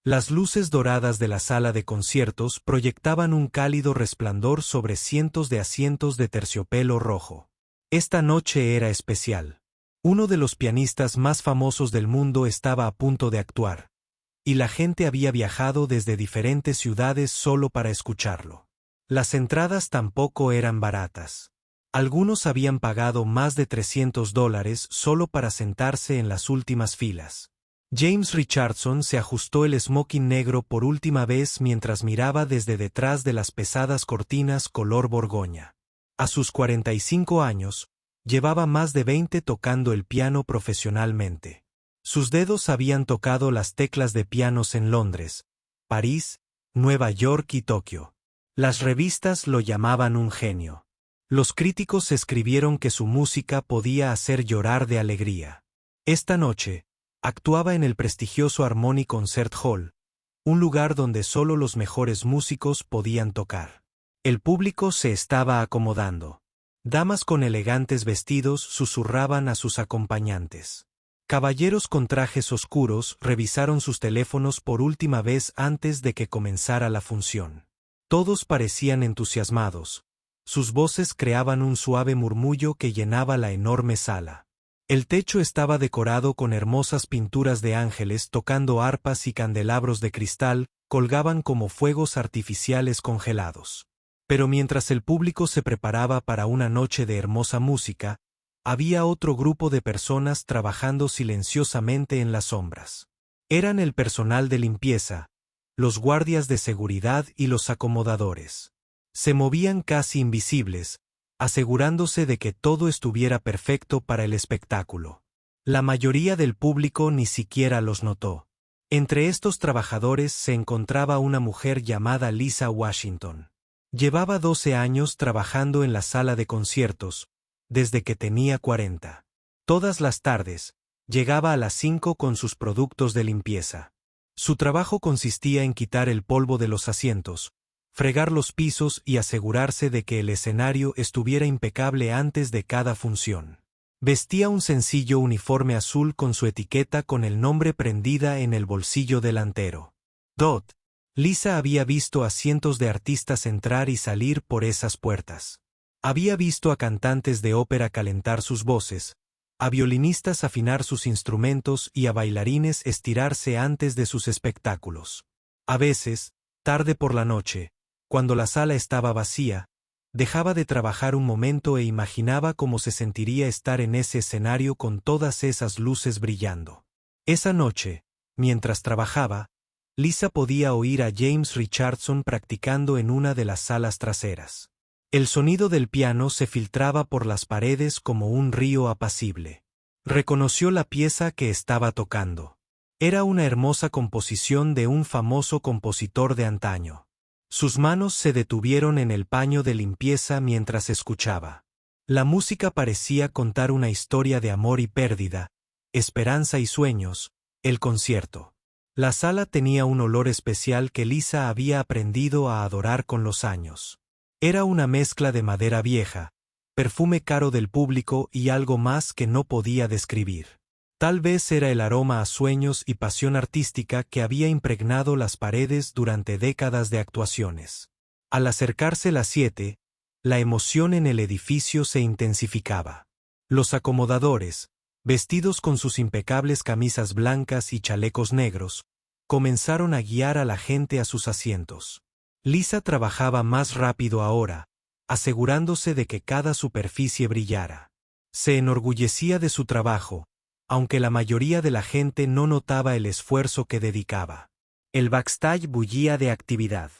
Las luces doradas de la sala de conciertos proyectaban un cálido resplandor sobre cientos de asientos de terciopelo rojo. Esta noche era especial. Uno de los pianistas más famosos del mundo estaba a punto de actuar, y la gente había viajado desde diferentes ciudades solo para escucharlo. Las entradas tampoco eran baratas. Algunos habían pagado más de $300 solo para sentarse en las últimas filas. James Richardson se ajustó el smoking negro por última vez mientras miraba desde detrás de las pesadas cortinas color borgoña. A sus 45 años, llevaba más de 20 tocando el piano profesionalmente. Sus dedos habían tocado las teclas de pianos en Londres, París, Nueva York y Tokio. Las revistas lo llamaban un genio. Los críticos escribieron que su música podía hacer llorar de alegría. Esta noche, actuaba en el prestigioso Harmony Concert Hall, un lugar donde solo los mejores músicos podían tocar. El público se estaba acomodando. Damas con elegantes vestidos susurraban a sus acompañantes. Caballeros con trajes oscuros revisaron sus teléfonos por última vez antes de que comenzara la función. Todos parecían entusiasmados. Sus voces creaban un suave murmullo que llenaba la enorme sala. El techo estaba decorado con hermosas pinturas de ángeles tocando arpas y candelabros de cristal, colgaban como fuegos artificiales congelados. Pero mientras el público se preparaba para una noche de hermosa música, había otro grupo de personas trabajando silenciosamente en las sombras. Eran el personal de limpieza, los guardias de seguridad y los acomodadores. Se movían casi invisibles, asegurándose de que todo estuviera perfecto para el espectáculo. La mayoría del público ni siquiera los notó. Entre estos trabajadores se encontraba una mujer llamada Lisa Washington. Llevaba 12 años trabajando en la sala de conciertos, desde que tenía 40. Todas las tardes, llegaba a las 5 con sus productos de limpieza. Su trabajo consistía en quitar el polvo de los asientos, fregar los pisos y asegurarse de que el escenario estuviera impecable antes de cada función. Vestía un sencillo uniforme azul con su etiqueta con el nombre prendida en el bolsillo delantero. Dot. Lisa había visto a cientos de artistas entrar y salir por esas puertas. Había visto a cantantes de ópera calentar sus voces, a violinistas afinar sus instrumentos y a bailarines estirarse antes de sus espectáculos. A veces, tarde por la noche, cuando la sala estaba vacía, dejaba de trabajar un momento e imaginaba cómo se sentiría estar en ese escenario con todas esas luces brillando. Esa noche, mientras trabajaba, Lisa podía oír a James Richardson practicando en una de las salas traseras. El sonido del piano se filtraba por las paredes como un río apacible. Reconoció la pieza que estaba tocando. Era una hermosa composición de un famoso compositor de antaño. Sus manos se detuvieron en el paño de limpieza mientras escuchaba. La música parecía contar una historia de amor y pérdida, esperanza y sueños, el concierto. La sala tenía un olor especial que Lisa había aprendido a adorar con los años. Era una mezcla de madera vieja, perfume caro del público y algo más que no podía describir. Tal vez era el aroma a sueños y pasión artística que había impregnado las paredes durante décadas de actuaciones. Al acercarse las 7, la emoción en el edificio se intensificaba. Los acomodadores, vestidos con sus impecables camisas blancas y chalecos negros, comenzaron a guiar a la gente a sus asientos. Lisa trabajaba más rápido ahora, asegurándose de que cada superficie brillara. Se enorgullecía de su trabajo, aunque la mayoría de la gente no notaba el esfuerzo que dedicaba. El backstage bullía de actividad.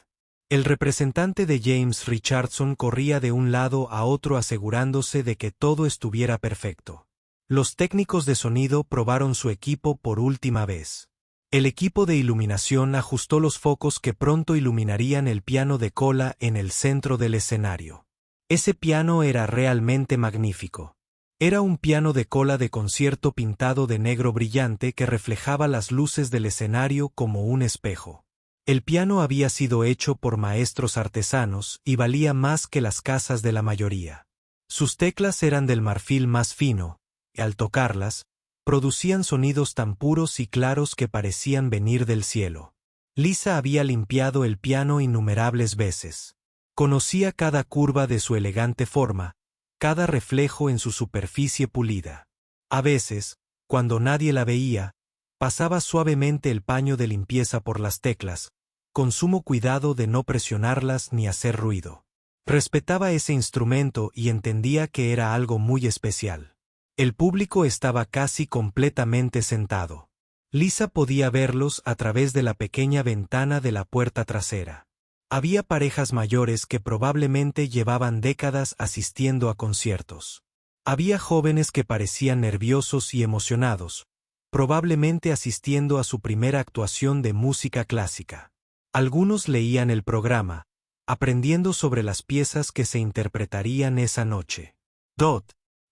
El representante de James Richardson corría de un lado a otro asegurándose de que todo estuviera perfecto. Los técnicos de sonido probaron su equipo por última vez. El equipo de iluminación ajustó los focos que pronto iluminarían el piano de cola en el centro del escenario. Ese piano era realmente magnífico. Era un piano de cola de concierto pintado de negro brillante que reflejaba las luces del escenario como un espejo. El piano había sido hecho por maestros artesanos y valía más que las casas de la mayoría. Sus teclas eran del marfil más fino, y al tocarlas, producían sonidos tan puros y claros que parecían venir del cielo. Lisa había limpiado el piano innumerables veces. Conocía cada curva de su elegante forma, cada reflejo en su superficie pulida. A veces, cuando nadie la veía, pasaba suavemente el paño de limpieza por las teclas, con sumo cuidado de no presionarlas ni hacer ruido. Respetaba ese instrumento y entendía que era algo muy especial. El público estaba casi completamente sentado. Lisa podía verlos a través de la pequeña ventana de la puerta trasera. Había parejas mayores que probablemente llevaban décadas asistiendo a conciertos. Había jóvenes que parecían nerviosos y emocionados, probablemente asistiendo a su primera actuación de música clásica. Algunos leían el programa, aprendiendo sobre las piezas que se interpretarían esa noche.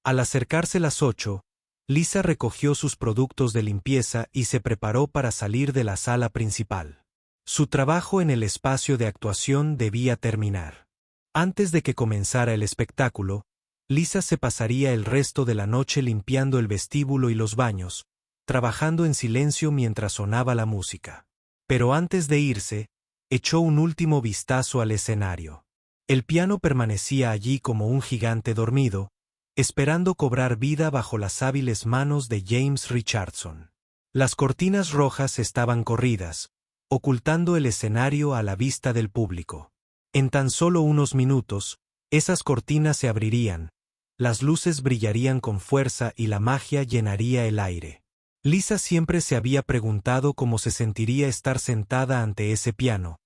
Al acercarse las 8, Lisa recogió sus productos de limpieza y se preparó para salir de la sala principal. Su trabajo en el espacio de actuación debía terminar. Antes de que comenzara el espectáculo, Lisa se pasaría el resto de la noche limpiando el vestíbulo y los baños, trabajando en silencio mientras sonaba la música. Pero antes de irse, echó un último vistazo al escenario. El piano permanecía allí como un gigante dormido, esperando cobrar vida bajo las hábiles manos de James Richardson. Las cortinas rojas estaban corridas, ocultando el escenario a la vista del público. En tan solo unos minutos, esas cortinas se abrirían, las luces brillarían con fuerza y la magia llenaría el aire. Lisa siempre se había preguntado cómo se sentiría estar sentada ante ese piano,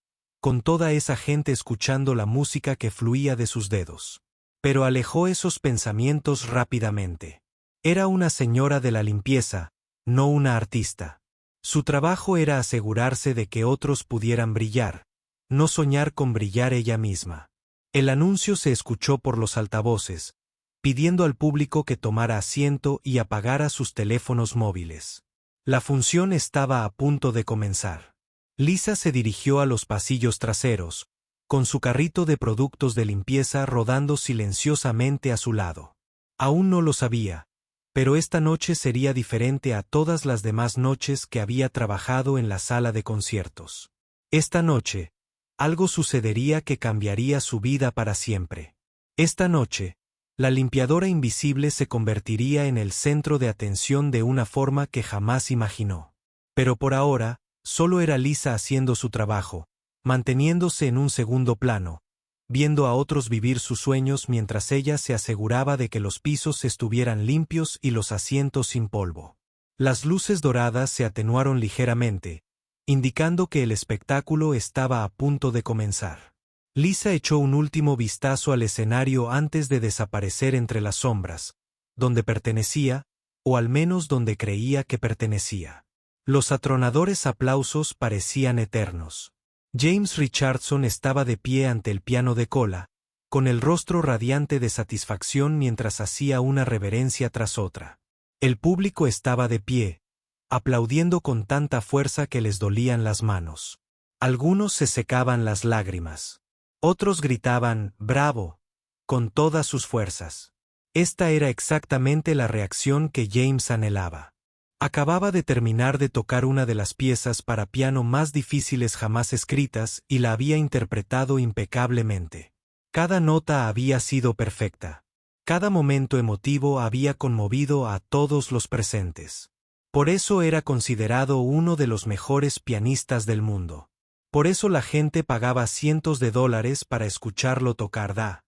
con toda esa gente escuchando la música que fluía de sus dedos. Pero alejó esos pensamientos rápidamente. Era una señora de la limpieza, no una artista. Su trabajo era asegurarse de que otros pudieran brillar, no soñar con brillar ella misma. El anuncio se escuchó por los altavoces, pidiendo al público que tomara asiento y apagara sus teléfonos móviles. La función estaba a punto de comenzar. Lisa se dirigió a los pasillos traseros, con su carrito de productos de limpieza rodando silenciosamente a su lado. Aún no lo sabía, pero esta noche sería diferente a todas las demás noches que había trabajado en la sala de conciertos. Esta noche, algo sucedería que cambiaría su vida para siempre. Esta noche, la limpiadora invisible se convertiría en el centro de atención de una forma que jamás imaginó. Pero por ahora, solo era Lisa haciendo su trabajo, manteniéndose en un segundo plano, viendo a otros vivir sus sueños mientras ella se aseguraba de que los pisos estuvieran limpios y los asientos sin polvo. Las luces doradas se atenuaron ligeramente, indicando que el espectáculo estaba a punto de comenzar. Lisa echó un último vistazo al escenario antes de desaparecer entre las sombras, donde pertenecía, o al menos donde creía que pertenecía. Los atronadores aplausos parecían eternos. James Richardson estaba de pie ante el piano de cola, con el rostro radiante de satisfacción mientras hacía una reverencia tras otra. El público estaba de pie, aplaudiendo con tanta fuerza que les dolían las manos. Algunos se secaban las lágrimas. Otros gritaban, ¡bravo!, con todas sus fuerzas. Esta era exactamente la reacción que James anhelaba. Acababa de terminar de tocar una de las piezas para piano más difíciles jamás escritas y la había interpretado impecablemente. Cada nota había sido perfecta. Cada momento emotivo había conmovido a todos los presentes. Por eso era considerado uno de los mejores pianistas del mundo. Por eso la gente pagaba cientos de dólares para escucharlo tocar.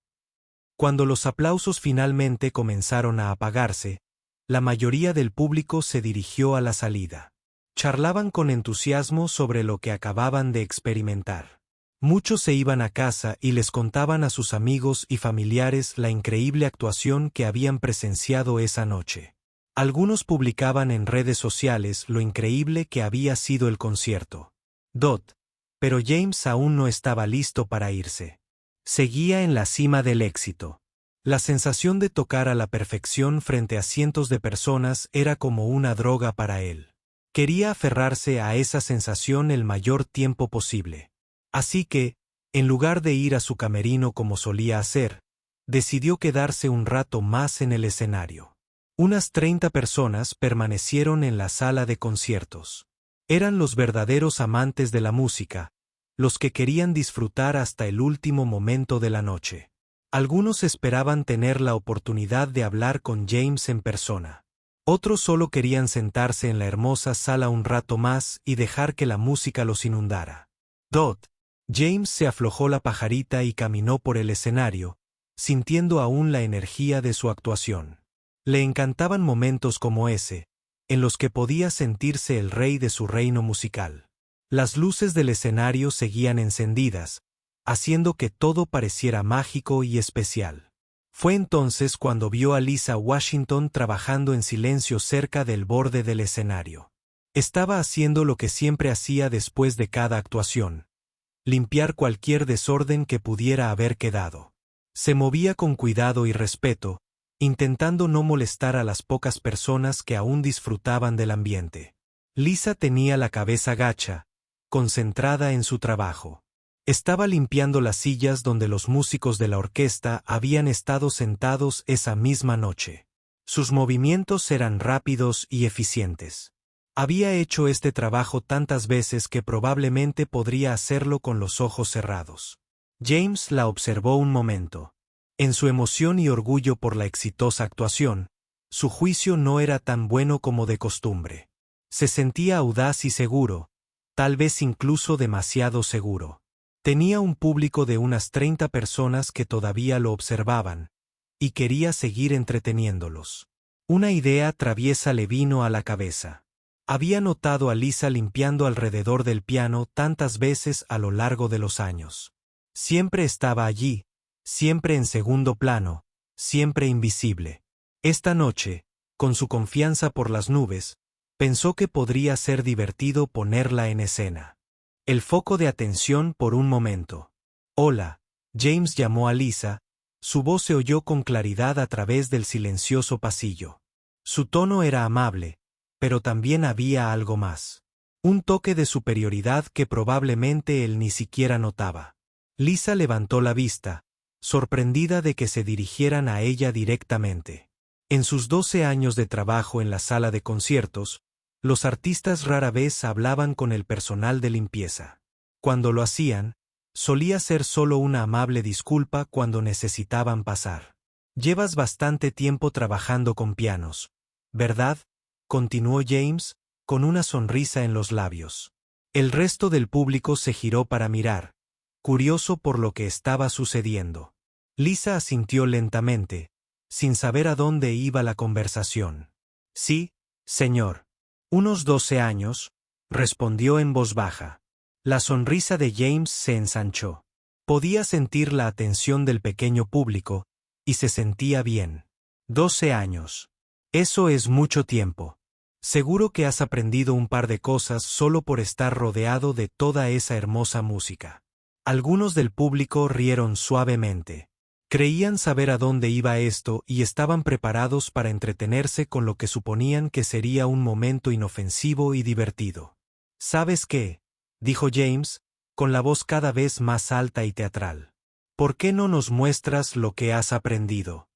Cuando los aplausos finalmente comenzaron a apagarse, la mayoría del público se dirigió a la salida. Charlaban con entusiasmo sobre lo que acababan de experimentar. Muchos se iban a casa y les contaban a sus amigos y familiares la increíble actuación que habían presenciado esa noche. Algunos publicaban en redes sociales lo increíble que había sido el concierto. Pero James aún no estaba listo para irse. Seguía en la cima del éxito. La sensación de tocar a la perfección frente a cientos de personas era como una droga para él. Quería aferrarse a esa sensación el mayor tiempo posible. Así que, en lugar de ir a su camerino como solía hacer, decidió quedarse un rato más en el escenario. Unas 30 personas permanecieron en la sala de conciertos. Eran los verdaderos amantes de la música, los que querían disfrutar hasta el último momento de la noche. Algunos esperaban tener la oportunidad de hablar con James en persona. Otros solo querían sentarse en la hermosa sala un rato más y dejar que la música los inundara. James se aflojó la pajarita y caminó por el escenario, sintiendo aún la energía de su actuación. Le encantaban momentos como ese, en los que podía sentirse el rey de su reino musical. Las luces del escenario seguían encendidas, haciendo que todo pareciera mágico y especial. Fue entonces cuando vio a Lisa Washington trabajando en silencio cerca del borde del escenario. Estaba haciendo lo que siempre hacía después de cada actuación: limpiar cualquier desorden que pudiera haber quedado. Se movía con cuidado y respeto, intentando no molestar a las pocas personas que aún disfrutaban del ambiente. Lisa tenía la cabeza gacha, concentrada en su trabajo. Estaba limpiando las sillas donde los músicos de la orquesta habían estado sentados esa misma noche. Sus movimientos eran rápidos y eficientes. Había hecho este trabajo tantas veces que probablemente podría hacerlo con los ojos cerrados. James la observó un momento. En su emoción y orgullo por la exitosa actuación, su juicio no era tan bueno como de costumbre. Se sentía audaz y seguro, tal vez incluso demasiado seguro. Tenía un público de unas 30 personas que todavía lo observaban, y quería seguir entreteniéndolos. Una idea traviesa le vino a la cabeza. Había notado a Lisa limpiando alrededor del piano tantas veces a lo largo de los años. Siempre estaba allí, siempre en segundo plano, siempre invisible. Esta noche, con su confianza por las nubes, pensó que podría ser divertido ponerla en escena. El foco de atención por un momento. «Hola», James llamó a Lisa, su voz se oyó con claridad a través del silencioso pasillo. Su tono era amable, pero también había algo más. Un toque de superioridad que probablemente él ni siquiera notaba. Lisa levantó la vista, sorprendida de que se dirigieran a ella directamente. En sus 12 años de trabajo en la sala de conciertos, los artistas rara vez hablaban con el personal de limpieza. Cuando lo hacían, solía ser solo una amable disculpa cuando necesitaban pasar. «Llevas bastante tiempo trabajando con pianos, ¿verdad?», continuó James, con una sonrisa en los labios. El resto del público se giró para mirar, curioso por lo que estaba sucediendo. Lisa asintió lentamente, sin saber a dónde iba la conversación. «Sí, señor. Unos 12 años», respondió en voz baja. La sonrisa de James se ensanchó. Podía sentir la atención del pequeño público, y se sentía bien. 12 años. Eso es mucho tiempo. Seguro que has aprendido un par de cosas solo por estar rodeado de toda esa hermosa música. Algunos del público rieron suavemente. Creían saber a dónde iba esto y estaban preparados para entretenerse con lo que suponían que sería un momento inofensivo y divertido. «¿Sabes qué?», dijo James, con la voz cada vez más alta y teatral. «¿Por qué no nos muestras lo que has aprendido?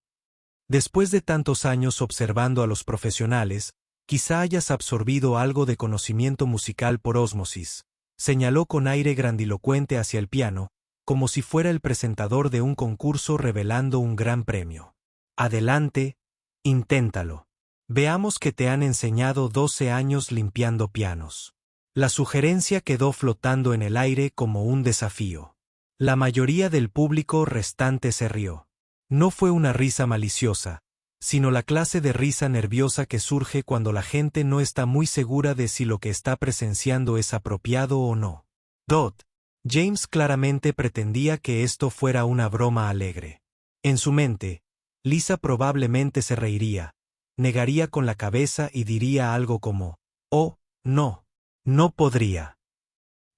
Después de tantos años observando a los profesionales, quizá hayas absorbido algo de conocimiento musical por ósmosis», señaló con aire grandilocuente hacia el piano, como si fuera el presentador de un concurso revelando un gran premio. «Adelante, inténtalo. Veamos que te han enseñado 12 años limpiando pianos». La sugerencia quedó flotando en el aire como un desafío. La mayoría del público restante se rió. No fue una risa maliciosa, sino la clase de risa nerviosa que surge cuando la gente no está muy segura de si lo que está presenciando es apropiado o no. James claramente pretendía que esto fuera una broma alegre. En su mente, Lisa probablemente se reiría, negaría con la cabeza y diría algo como: «Oh, no, no podría».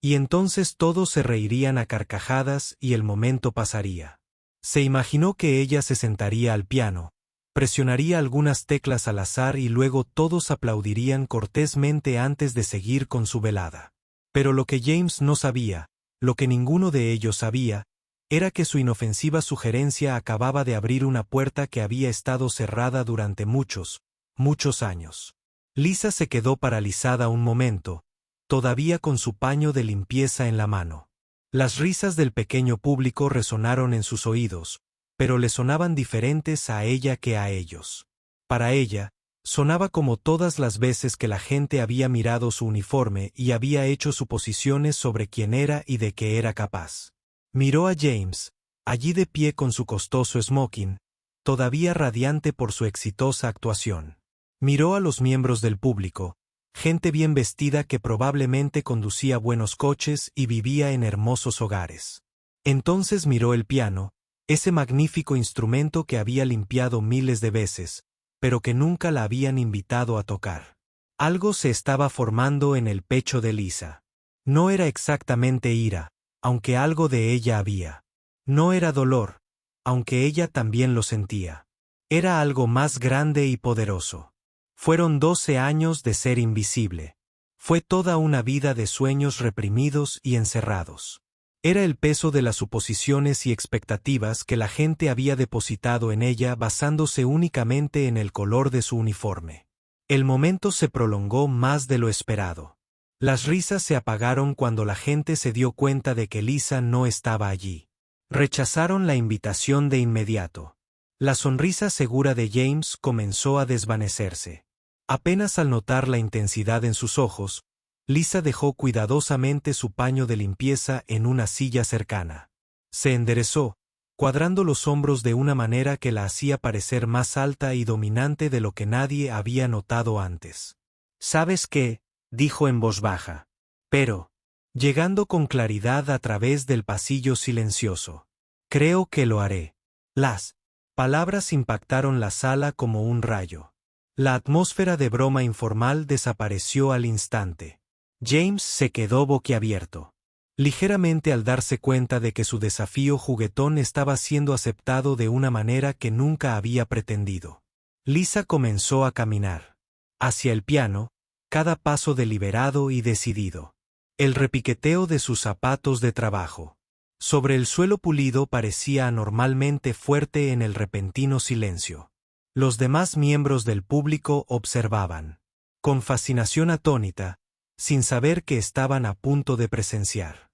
Y entonces todos se reirían a carcajadas y el momento pasaría. Se imaginó que ella se sentaría al piano, presionaría algunas teclas al azar y luego todos aplaudirían cortésmente antes de seguir con su velada. Pero lo que James no sabía, lo que ninguno de ellos sabía, era que su inofensiva sugerencia acababa de abrir una puerta que había estado cerrada durante muchos, muchos años. Lisa se quedó paralizada un momento, todavía con su paño de limpieza en la mano. Las risas del pequeño público resonaron en sus oídos, pero le sonaban diferentes a ella que a ellos. Para ella, sonaba como todas las veces que la gente había mirado su uniforme y había hecho suposiciones sobre quién era y de qué era capaz. Miró a James, allí de pie con su costoso smoking, todavía radiante por su exitosa actuación. Miró a los miembros del público, gente bien vestida que probablemente conducía buenos coches y vivía en hermosos hogares. Entonces miró el piano, ese magnífico instrumento que había limpiado miles de veces, pero que nunca la habían invitado a tocar. Algo se estaba formando en el pecho de Lisa. No era exactamente ira, aunque algo de ella había. No era dolor, aunque ella también lo sentía. Era algo más grande y poderoso. Fueron 12 años de ser invisible. Fue toda una vida de sueños reprimidos y encerrados. Era el peso de las suposiciones y expectativas que la gente había depositado en ella basándose únicamente en el color de su uniforme. El momento se prolongó más de lo esperado. Las risas se apagaron cuando la gente se dio cuenta de que Lisa no estaba allí. Rechazaron la invitación de inmediato. La sonrisa segura de James comenzó a desvanecerse. Apenas al notar la intensidad en sus ojos, Lisa dejó cuidadosamente su paño de limpieza en una silla cercana. Se enderezó, cuadrando los hombros de una manera que la hacía parecer más alta y dominante de lo que nadie había notado antes. «¿Sabes qué?», dijo en voz baja. Pero, llegando con claridad a través del pasillo silencioso. «Creo que lo haré». Las palabras impactaron la sala como un rayo. La atmósfera de broma informal desapareció al instante. James se quedó boquiabierto. Ligeramente al darse cuenta de que su desafío juguetón estaba siendo aceptado de una manera que nunca había pretendido. Lisa comenzó a caminar. Hacia el piano, cada paso deliberado y decidido. El repiqueteo de sus zapatos de trabajo. Sobre el suelo pulido parecía anormalmente fuerte en el repentino silencio. Los demás miembros del público observaban. Con fascinación atónita, sin saber que estaban a punto de presenciar.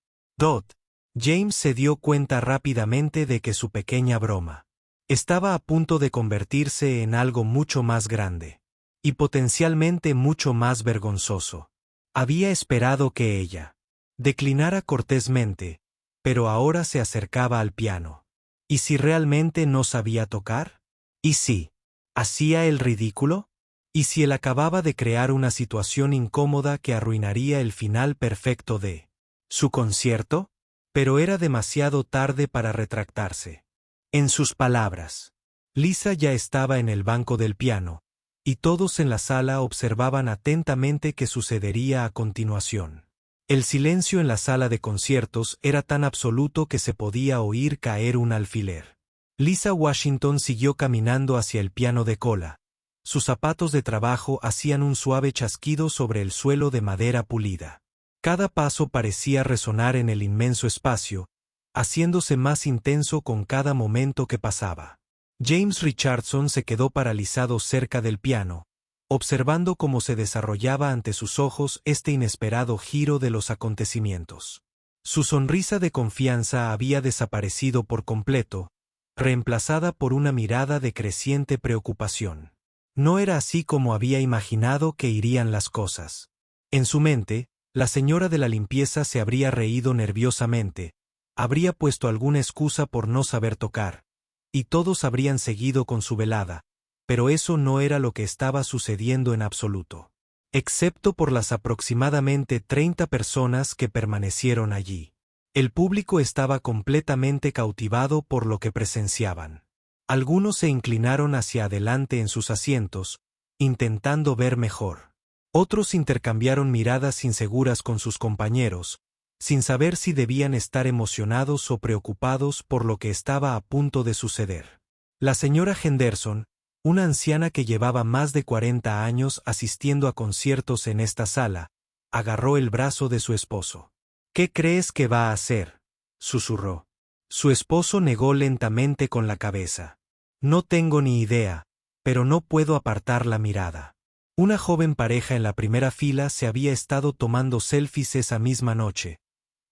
James se dio cuenta rápidamente de que su pequeña broma estaba a punto de convertirse en algo mucho más grande. Y potencialmente mucho más vergonzoso. Había esperado que ella declinara cortésmente, pero ahora se acercaba al piano. ¿Y si realmente no sabía tocar? ¿Y si hacía el ridículo? ¿Y si él acababa de crear una situación incómoda que arruinaría el final perfecto de su concierto? Pero era demasiado tarde para retractarse. En sus palabras, Lisa ya estaba en el banco del piano, y todos en la sala observaban atentamente qué sucedería a continuación. El silencio en la sala de conciertos era tan absoluto que se podía oír caer un alfiler. Lisa Washington siguió caminando hacia el piano de cola. Sus zapatos de trabajo hacían un suave chasquido sobre el suelo de madera pulida. Cada paso parecía resonar en el inmenso espacio, haciéndose más intenso con cada momento que pasaba. James Richardson se quedó paralizado cerca del piano, observando cómo se desarrollaba ante sus ojos este inesperado giro de los acontecimientos. Su sonrisa de confianza había desaparecido por completo, reemplazada por una mirada de creciente preocupación. No era así como había imaginado que irían las cosas. En su mente, la señora de la limpieza se habría reído nerviosamente, habría puesto alguna excusa por no saber tocar, y todos habrían seguido con su velada, pero eso no era lo que estaba sucediendo en absoluto. Excepto por las aproximadamente 30 personas que permanecieron allí. El público estaba completamente cautivado por lo que presenciaban. Algunos se inclinaron hacia adelante en sus asientos, intentando ver mejor. Otros intercambiaron miradas inseguras con sus compañeros, sin saber si debían estar emocionados o preocupados por lo que estaba a punto de suceder. La señora Henderson, una anciana que llevaba más de 40 años asistiendo a conciertos en esta sala, agarró el brazo de su esposo. «¿Qué crees que va a hacer?», susurró. Su esposo negó lentamente con la cabeza. «No tengo ni idea, pero no puedo apartar la mirada». Una joven pareja en la primera fila se había estado tomando selfies esa misma noche,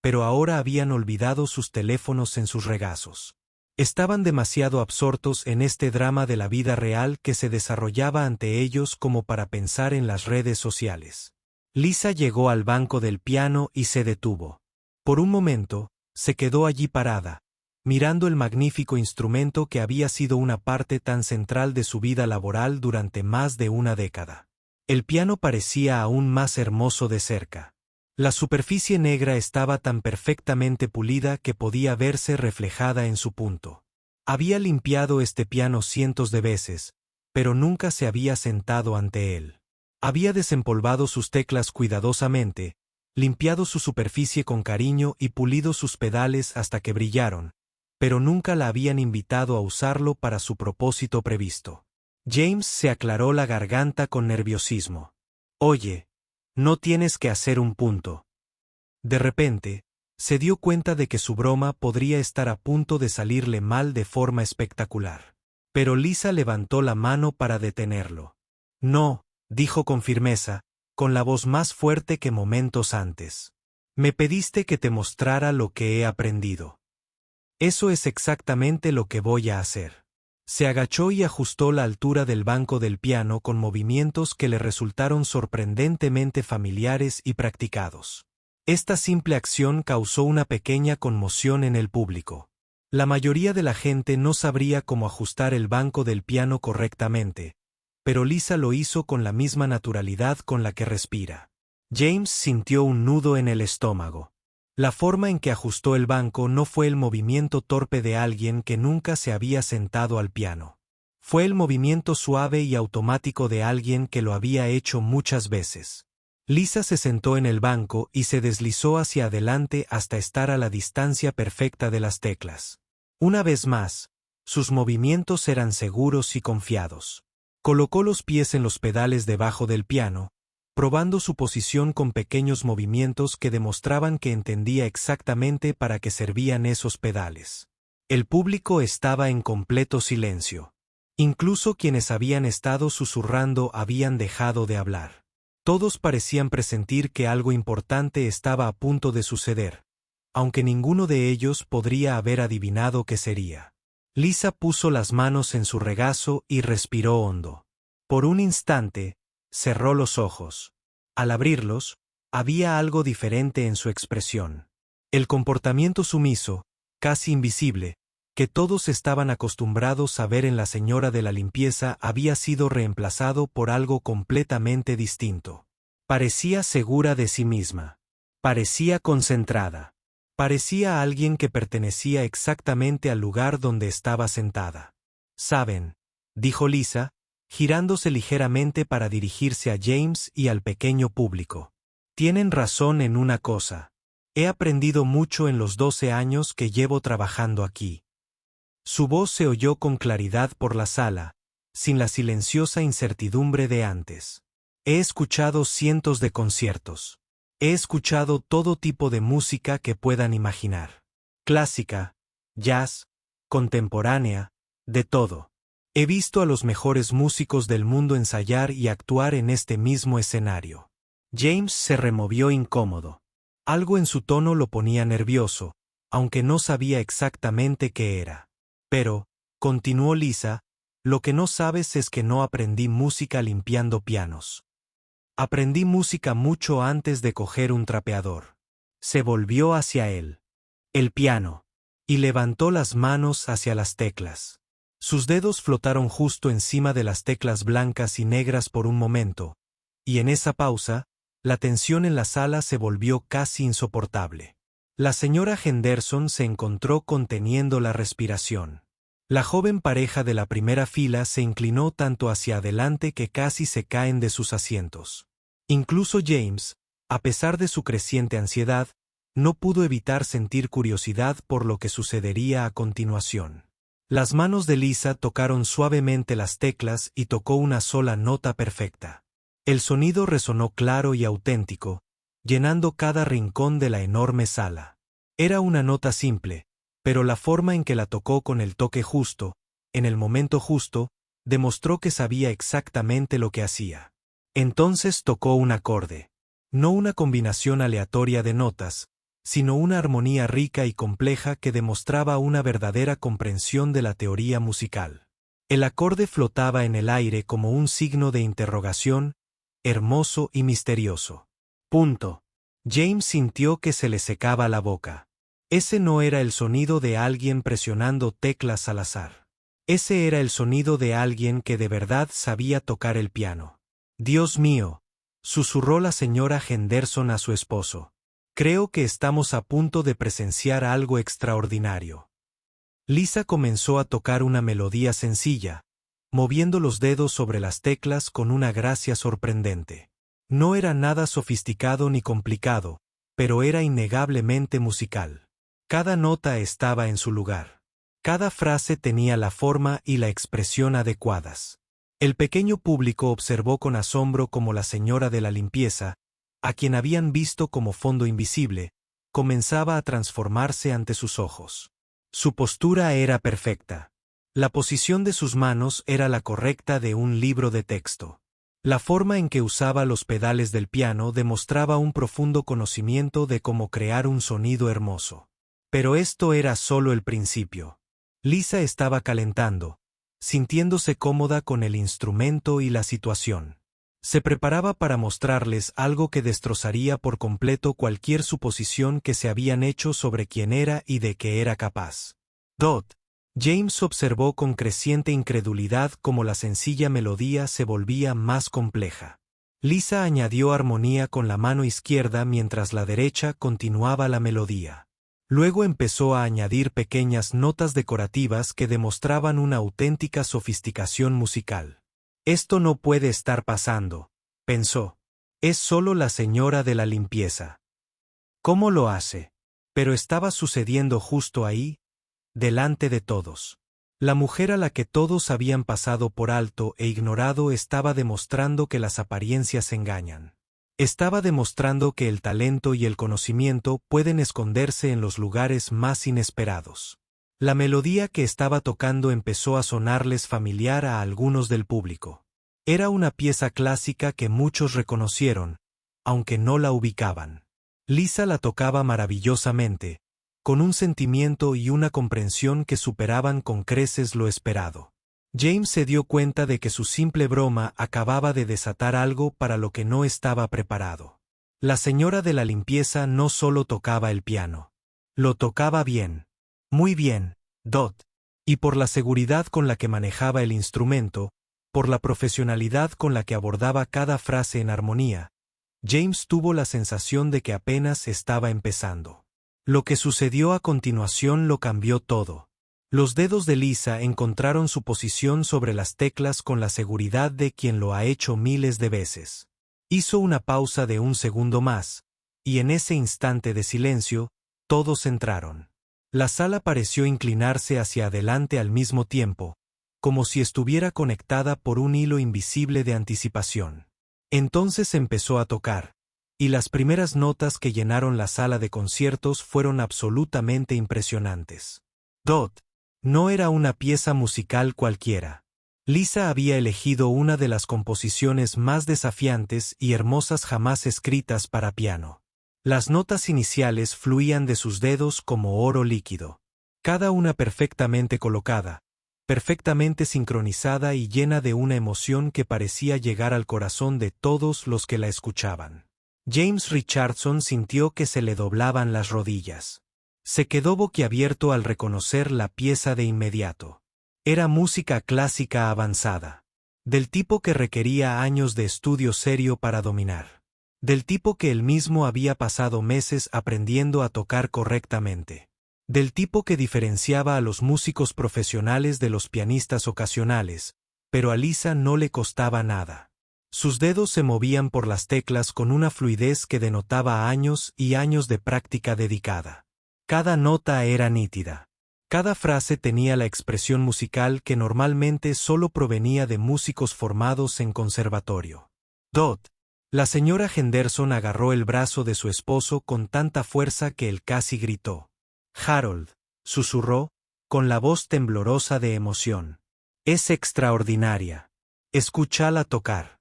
pero ahora habían olvidado sus teléfonos en sus regazos. Estaban demasiado absortos en este drama de la vida real que se desarrollaba ante ellos como para pensar en las redes sociales. Lisa llegó al banco del piano y se detuvo. Por un momento, se quedó allí parada, mirando el magnífico instrumento que había sido una parte tan central de su vida laboral durante más de una década. El piano parecía aún más hermoso de cerca. La superficie negra estaba tan perfectamente pulida que podía verse reflejada en su punto. Había limpiado este piano cientos de veces, pero nunca se había sentado ante él. Había desempolvado sus teclas cuidadosamente, limpiado su superficie con cariño y pulido sus pedales hasta que brillaron, pero nunca la habían invitado a usarlo para su propósito previsto. James se aclaró la garganta con nerviosismo. «Oye, no tienes que hacer un punto». De repente, se dio cuenta de que su broma podría estar a punto de salirle mal de forma espectacular. Pero Lisa levantó la mano para detenerlo. «No», dijo con firmeza, con la voz más fuerte que momentos antes. «Me pediste que te mostrara lo que he aprendido. Eso es exactamente lo que voy a hacer». Se agachó y ajustó la altura del banco del piano con movimientos que le resultaron sorprendentemente familiares y practicados. Esta simple acción causó una pequeña conmoción en el público. La mayoría de la gente no sabría cómo ajustar el banco del piano correctamente, pero Lisa lo hizo con la misma naturalidad con la que respira. James sintió un nudo en el estómago. La forma en que ajustó el banco no fue el movimiento torpe de alguien que nunca se había sentado al piano. Fue el movimiento suave y automático de alguien que lo había hecho muchas veces. Lisa se sentó en el banco y se deslizó hacia adelante hasta estar a la distancia perfecta de las teclas. Una vez más, sus movimientos eran seguros y confiados. Colocó los pies en los pedales debajo del piano, probando su posición con pequeños movimientos que demostraban que entendía exactamente para qué servían esos pedales. El público estaba en completo silencio. Incluso quienes habían estado susurrando habían dejado de hablar. Todos parecían presentir que algo importante estaba a punto de suceder, aunque ninguno de ellos podría haber adivinado qué sería. Lisa puso las manos en su regazo y respiró hondo. Por un instante, cerró los ojos. Al abrirlos, había algo diferente en su expresión. El comportamiento sumiso, casi invisible, que todos estaban acostumbrados a ver en la señora de la limpieza había sido reemplazado por algo completamente distinto. Parecía segura de sí misma. Parecía concentrada. Parecía alguien que pertenecía exactamente al lugar donde estaba sentada. «¿Saben?», dijo Lisa, girándose ligeramente para dirigirse a James y al pequeño público. «Tienen razón en una cosa. He aprendido mucho en los 12 años que llevo trabajando aquí». Su voz se oyó con claridad por la sala, sin la silenciosa incertidumbre de antes. «He escuchado cientos de conciertos. He escuchado todo tipo de música que puedan imaginar. Clásica, jazz, contemporánea, de todo. He visto a los mejores músicos del mundo ensayar y actuar en este mismo escenario». James se removió incómodo. Algo en su tono lo ponía nervioso, aunque no sabía exactamente qué era. «Pero», continuó Lisa, «lo que no sabes es que no aprendí música limpiando pianos. Aprendí música mucho antes de coger un trapeador». Se volvió hacia él. «El piano», y levantó las manos hacia las teclas. Sus dedos flotaron justo encima de las teclas blancas y negras por un momento, y en esa pausa, la tensión en la sala se volvió casi insoportable. La señora Henderson se encontró conteniendo la respiración. La joven pareja de la primera fila se inclinó tanto hacia adelante que casi se caen de sus asientos. Incluso James, a pesar de su creciente ansiedad, no pudo evitar sentir curiosidad por lo que sucedería a continuación. Las manos de Lisa tocaron suavemente las teclas y tocó una sola nota perfecta. El sonido resonó claro y auténtico, llenando cada rincón de la enorme sala. Era una nota simple, pero la forma en que la tocó con el toque justo, en el momento justo, demostró que sabía exactamente lo que hacía. Entonces tocó un acorde. No una combinación aleatoria de notas, sino una armonía rica y compleja que demostraba una verdadera comprensión de la teoría musical. El acorde flotaba en el aire como un signo de interrogación, hermoso y misterioso. Punto. James sintió que se le secaba la boca. Ese no era el sonido de alguien presionando teclas al azar. Ese era el sonido de alguien que de verdad sabía tocar el piano. Dios mío, susurró la señora Henderson a su esposo. Creo que estamos a punto de presenciar algo extraordinario. Lisa comenzó a tocar una melodía sencilla, moviendo los dedos sobre las teclas con una gracia sorprendente. No era nada sofisticado ni complicado, pero era innegablemente musical. Cada nota estaba en su lugar. Cada frase tenía la forma y la expresión adecuadas. El pequeño público observó con asombro cómo la señora de la limpieza, a quien habían visto como fondo invisible, comenzaba a transformarse ante sus ojos. Su postura era perfecta. La posición de sus manos era la correcta de un libro de texto. La forma en que usaba los pedales del piano demostraba un profundo conocimiento de cómo crear un sonido hermoso. Pero esto era solo el principio. Lisa estaba calentando, sintiéndose cómoda con el instrumento y la situación. Se preparaba para mostrarles algo que destrozaría por completo cualquier suposición que se habían hecho sobre quién era y de qué era capaz. James observó con creciente incredulidad cómo la sencilla melodía se volvía más compleja. Lisa añadió armonía con la mano izquierda mientras la derecha continuaba la melodía. Luego empezó a añadir pequeñas notas decorativas que demostraban una auténtica sofisticación musical. Esto no puede estar pasando, pensó. Es solo la señora de la limpieza. ¿Cómo lo hace? Pero estaba sucediendo justo ahí, delante de todos. La mujer a la que todos habían pasado por alto e ignorado estaba demostrando que las apariencias engañan. Estaba demostrando que el talento y el conocimiento pueden esconderse en los lugares más inesperados. La melodía que estaba tocando empezó a sonarles familiar a algunos del público. Era una pieza clásica que muchos reconocieron, aunque no la ubicaban. Lisa la tocaba maravillosamente, con un sentimiento y una comprensión que superaban con creces lo esperado. James se dio cuenta de que su simple broma acababa de desatar algo para lo que no estaba preparado. La señora de la limpieza no solo tocaba el piano. Lo tocaba bien. Muy bien, y por la seguridad con la que manejaba el instrumento, por la profesionalidad con la que abordaba cada frase en armonía, James tuvo la sensación de que apenas estaba empezando. Lo que sucedió a continuación lo cambió todo. Los dedos de Lisa encontraron su posición sobre las teclas con la seguridad de quien lo ha hecho miles de veces. Hizo una pausa de un segundo más, y en ese instante de silencio, todos entraron. La sala pareció inclinarse hacia adelante al mismo tiempo, como si estuviera conectada por un hilo invisible de anticipación. Entonces empezó a tocar, y las primeras notas que llenaron la sala de conciertos fueron absolutamente impresionantes. No era una pieza musical cualquiera. Lisa había elegido una de las composiciones más desafiantes y hermosas jamás escritas para piano. Las notas iniciales fluían de sus dedos como oro líquido. Cada una perfectamente colocada, perfectamente sincronizada y llena de una emoción que parecía llegar al corazón de todos los que la escuchaban. James Richardson sintió que se le doblaban las rodillas. Se quedó boquiabierto al reconocer la pieza de inmediato. Era música clásica avanzada. Del tipo que requería años de estudio serio para dominar. Del tipo que él mismo había pasado meses aprendiendo a tocar correctamente. Del tipo que diferenciaba a los músicos profesionales de los pianistas ocasionales, pero a Lisa no le costaba nada. Sus dedos se movían por las teclas con una fluidez que denotaba años y años de práctica dedicada. Cada nota era nítida. Cada frase tenía la expresión musical que normalmente solo provenía de músicos formados en conservatorio. La señora Henderson agarró el brazo de su esposo con tanta fuerza que él casi gritó. Harold, susurró, con la voz temblorosa de emoción. Es extraordinaria. Escúchala tocar.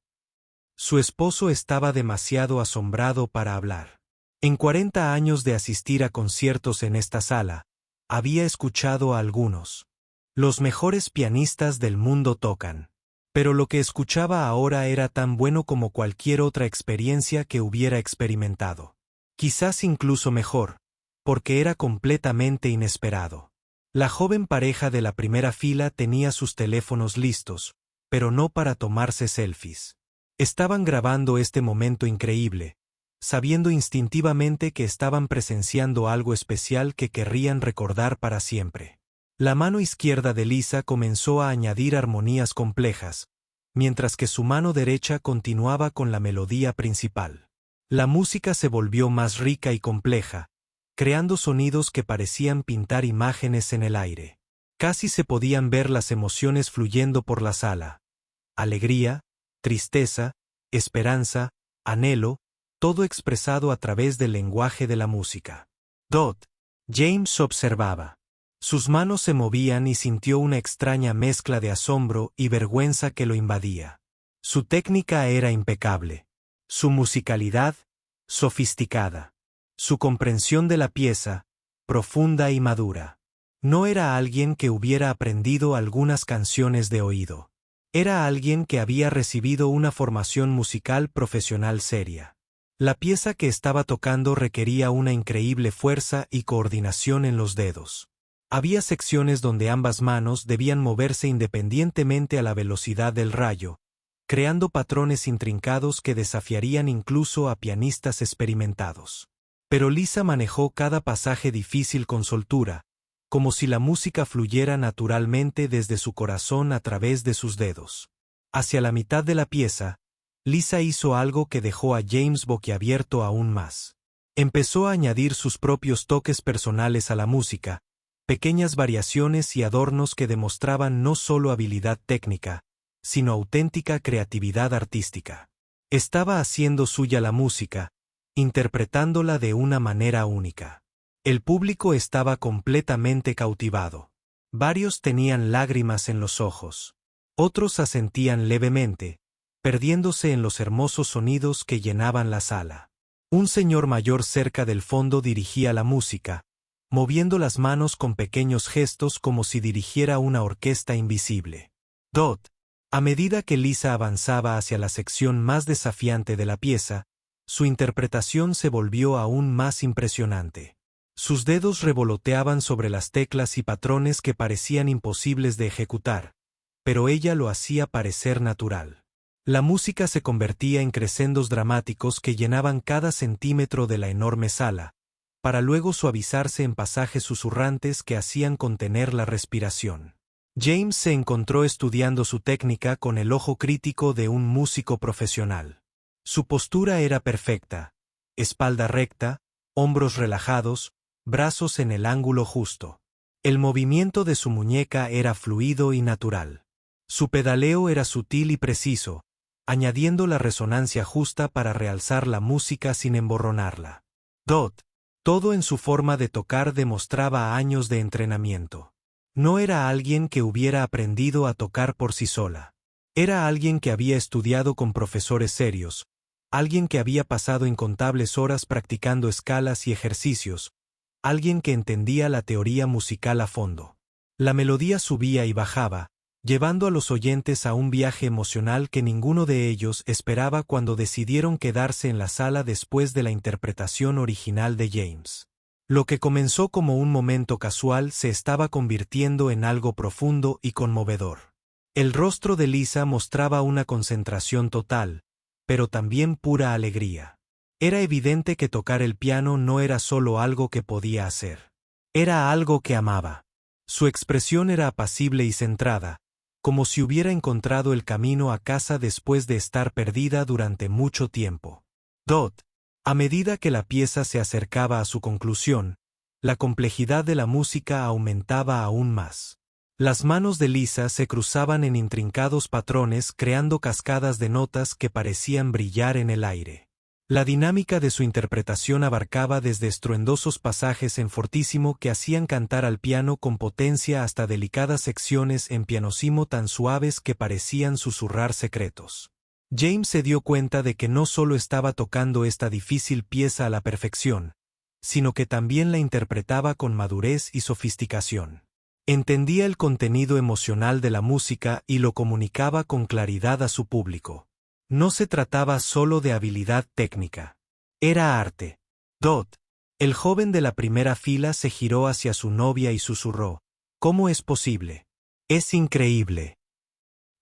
Su esposo estaba demasiado asombrado para hablar. En 40 años de asistir a conciertos en esta sala, había escuchado a algunos. Los mejores pianistas del mundo tocan. Pero lo que escuchaba ahora era tan bueno como cualquier otra experiencia que hubiera experimentado. Quizás incluso mejor, porque era completamente inesperado. La joven pareja de la primera fila tenía sus teléfonos listos, pero no para tomarse selfies. Estaban grabando este momento increíble, sabiendo instintivamente que estaban presenciando algo especial que querrían recordar para siempre. La mano izquierda de Lisa comenzó a añadir armonías complejas, mientras que su mano derecha continuaba con la melodía principal. La música se volvió más rica y compleja, creando sonidos que parecían pintar imágenes en el aire. Casi se podían ver las emociones fluyendo por la sala. Alegría, tristeza, esperanza, anhelo, todo expresado a través del lenguaje de la música. James observaba. Sus manos se movían y sintió una extraña mezcla de asombro y vergüenza que lo invadía. Su técnica era impecable. Su musicalidad, sofisticada. Su comprensión de la pieza, profunda y madura. No era alguien que hubiera aprendido algunas canciones de oído. Era alguien que había recibido una formación musical profesional seria. La pieza que estaba tocando requería una increíble fuerza y coordinación en los dedos. Había secciones donde ambas manos debían moverse independientemente a la velocidad del rayo, creando patrones intrincados que desafiarían incluso a pianistas experimentados. Pero Lisa manejó cada pasaje difícil con soltura, como si la música fluyera naturalmente desde su corazón a través de sus dedos. Hacia la mitad de la pieza, Lisa hizo algo que dejó a James boquiabierto aún más. Empezó a añadir sus propios toques personales a la música, pequeñas variaciones y adornos que demostraban no solo habilidad técnica, sino auténtica creatividad artística. Estaba haciendo suya la música, interpretándola de una manera única. El público estaba completamente cautivado. Varios tenían lágrimas en los ojos. Otros asentían levemente, perdiéndose en los hermosos sonidos que llenaban la sala. Un señor mayor cerca del fondo dirigía la música, moviendo las manos con pequeños gestos como si dirigiera una orquesta invisible. A medida que Lisa avanzaba hacia la sección más desafiante de la pieza, su interpretación se volvió aún más impresionante. Sus dedos revoloteaban sobre las teclas y patrones que parecían imposibles de ejecutar, pero ella lo hacía parecer natural. La música se convertía en crescendos dramáticos que llenaban cada centímetro de la enorme sala, para luego suavizarse en pasajes susurrantes que hacían contener la respiración. James se encontró estudiando su técnica con el ojo crítico de un músico profesional. Su postura era perfecta, espalda recta, hombros relajados, brazos en el ángulo justo. El movimiento de su muñeca era fluido y natural. Su pedaleo era sutil y preciso, añadiendo la resonancia justa para realzar la música sin emborronarla. Todo en su forma de tocar demostraba años de entrenamiento. No era alguien que hubiera aprendido a tocar por sí sola. Era alguien que había estudiado con profesores serios, alguien que había pasado incontables horas practicando escalas y ejercicios, alguien que entendía la teoría musical a fondo. La melodía subía y bajaba, llevando a los oyentes a un viaje emocional que ninguno de ellos esperaba cuando decidieron quedarse en la sala después de la interpretación original de James. Lo que comenzó como un momento casual se estaba convirtiendo en algo profundo y conmovedor. El rostro de Lisa mostraba una concentración total, pero también pura alegría. Era evidente que tocar el piano no era solo algo que podía hacer. Era algo que amaba. Su expresión era apacible y centrada, como si hubiera encontrado el camino a casa después de estar perdida durante mucho tiempo. A medida que la pieza se acercaba a su conclusión, la complejidad de la música aumentaba aún más. Las manos de Lisa se cruzaban en intrincados patrones creando cascadas de notas que parecían brillar en el aire. La dinámica de su interpretación abarcaba desde estruendosos pasajes en fortísimo que hacían cantar al piano con potencia hasta delicadas secciones en pianissimo tan suaves que parecían susurrar secretos. James se dio cuenta de que no solo estaba tocando esta difícil pieza a la perfección, sino que también la interpretaba con madurez y sofisticación. Entendía el contenido emocional de la música y lo comunicaba con claridad a su público. No se trataba solo de habilidad técnica. Era arte. Dot. El joven de la primera fila se giró hacia su novia y susurró: ¿Cómo es posible? Es increíble.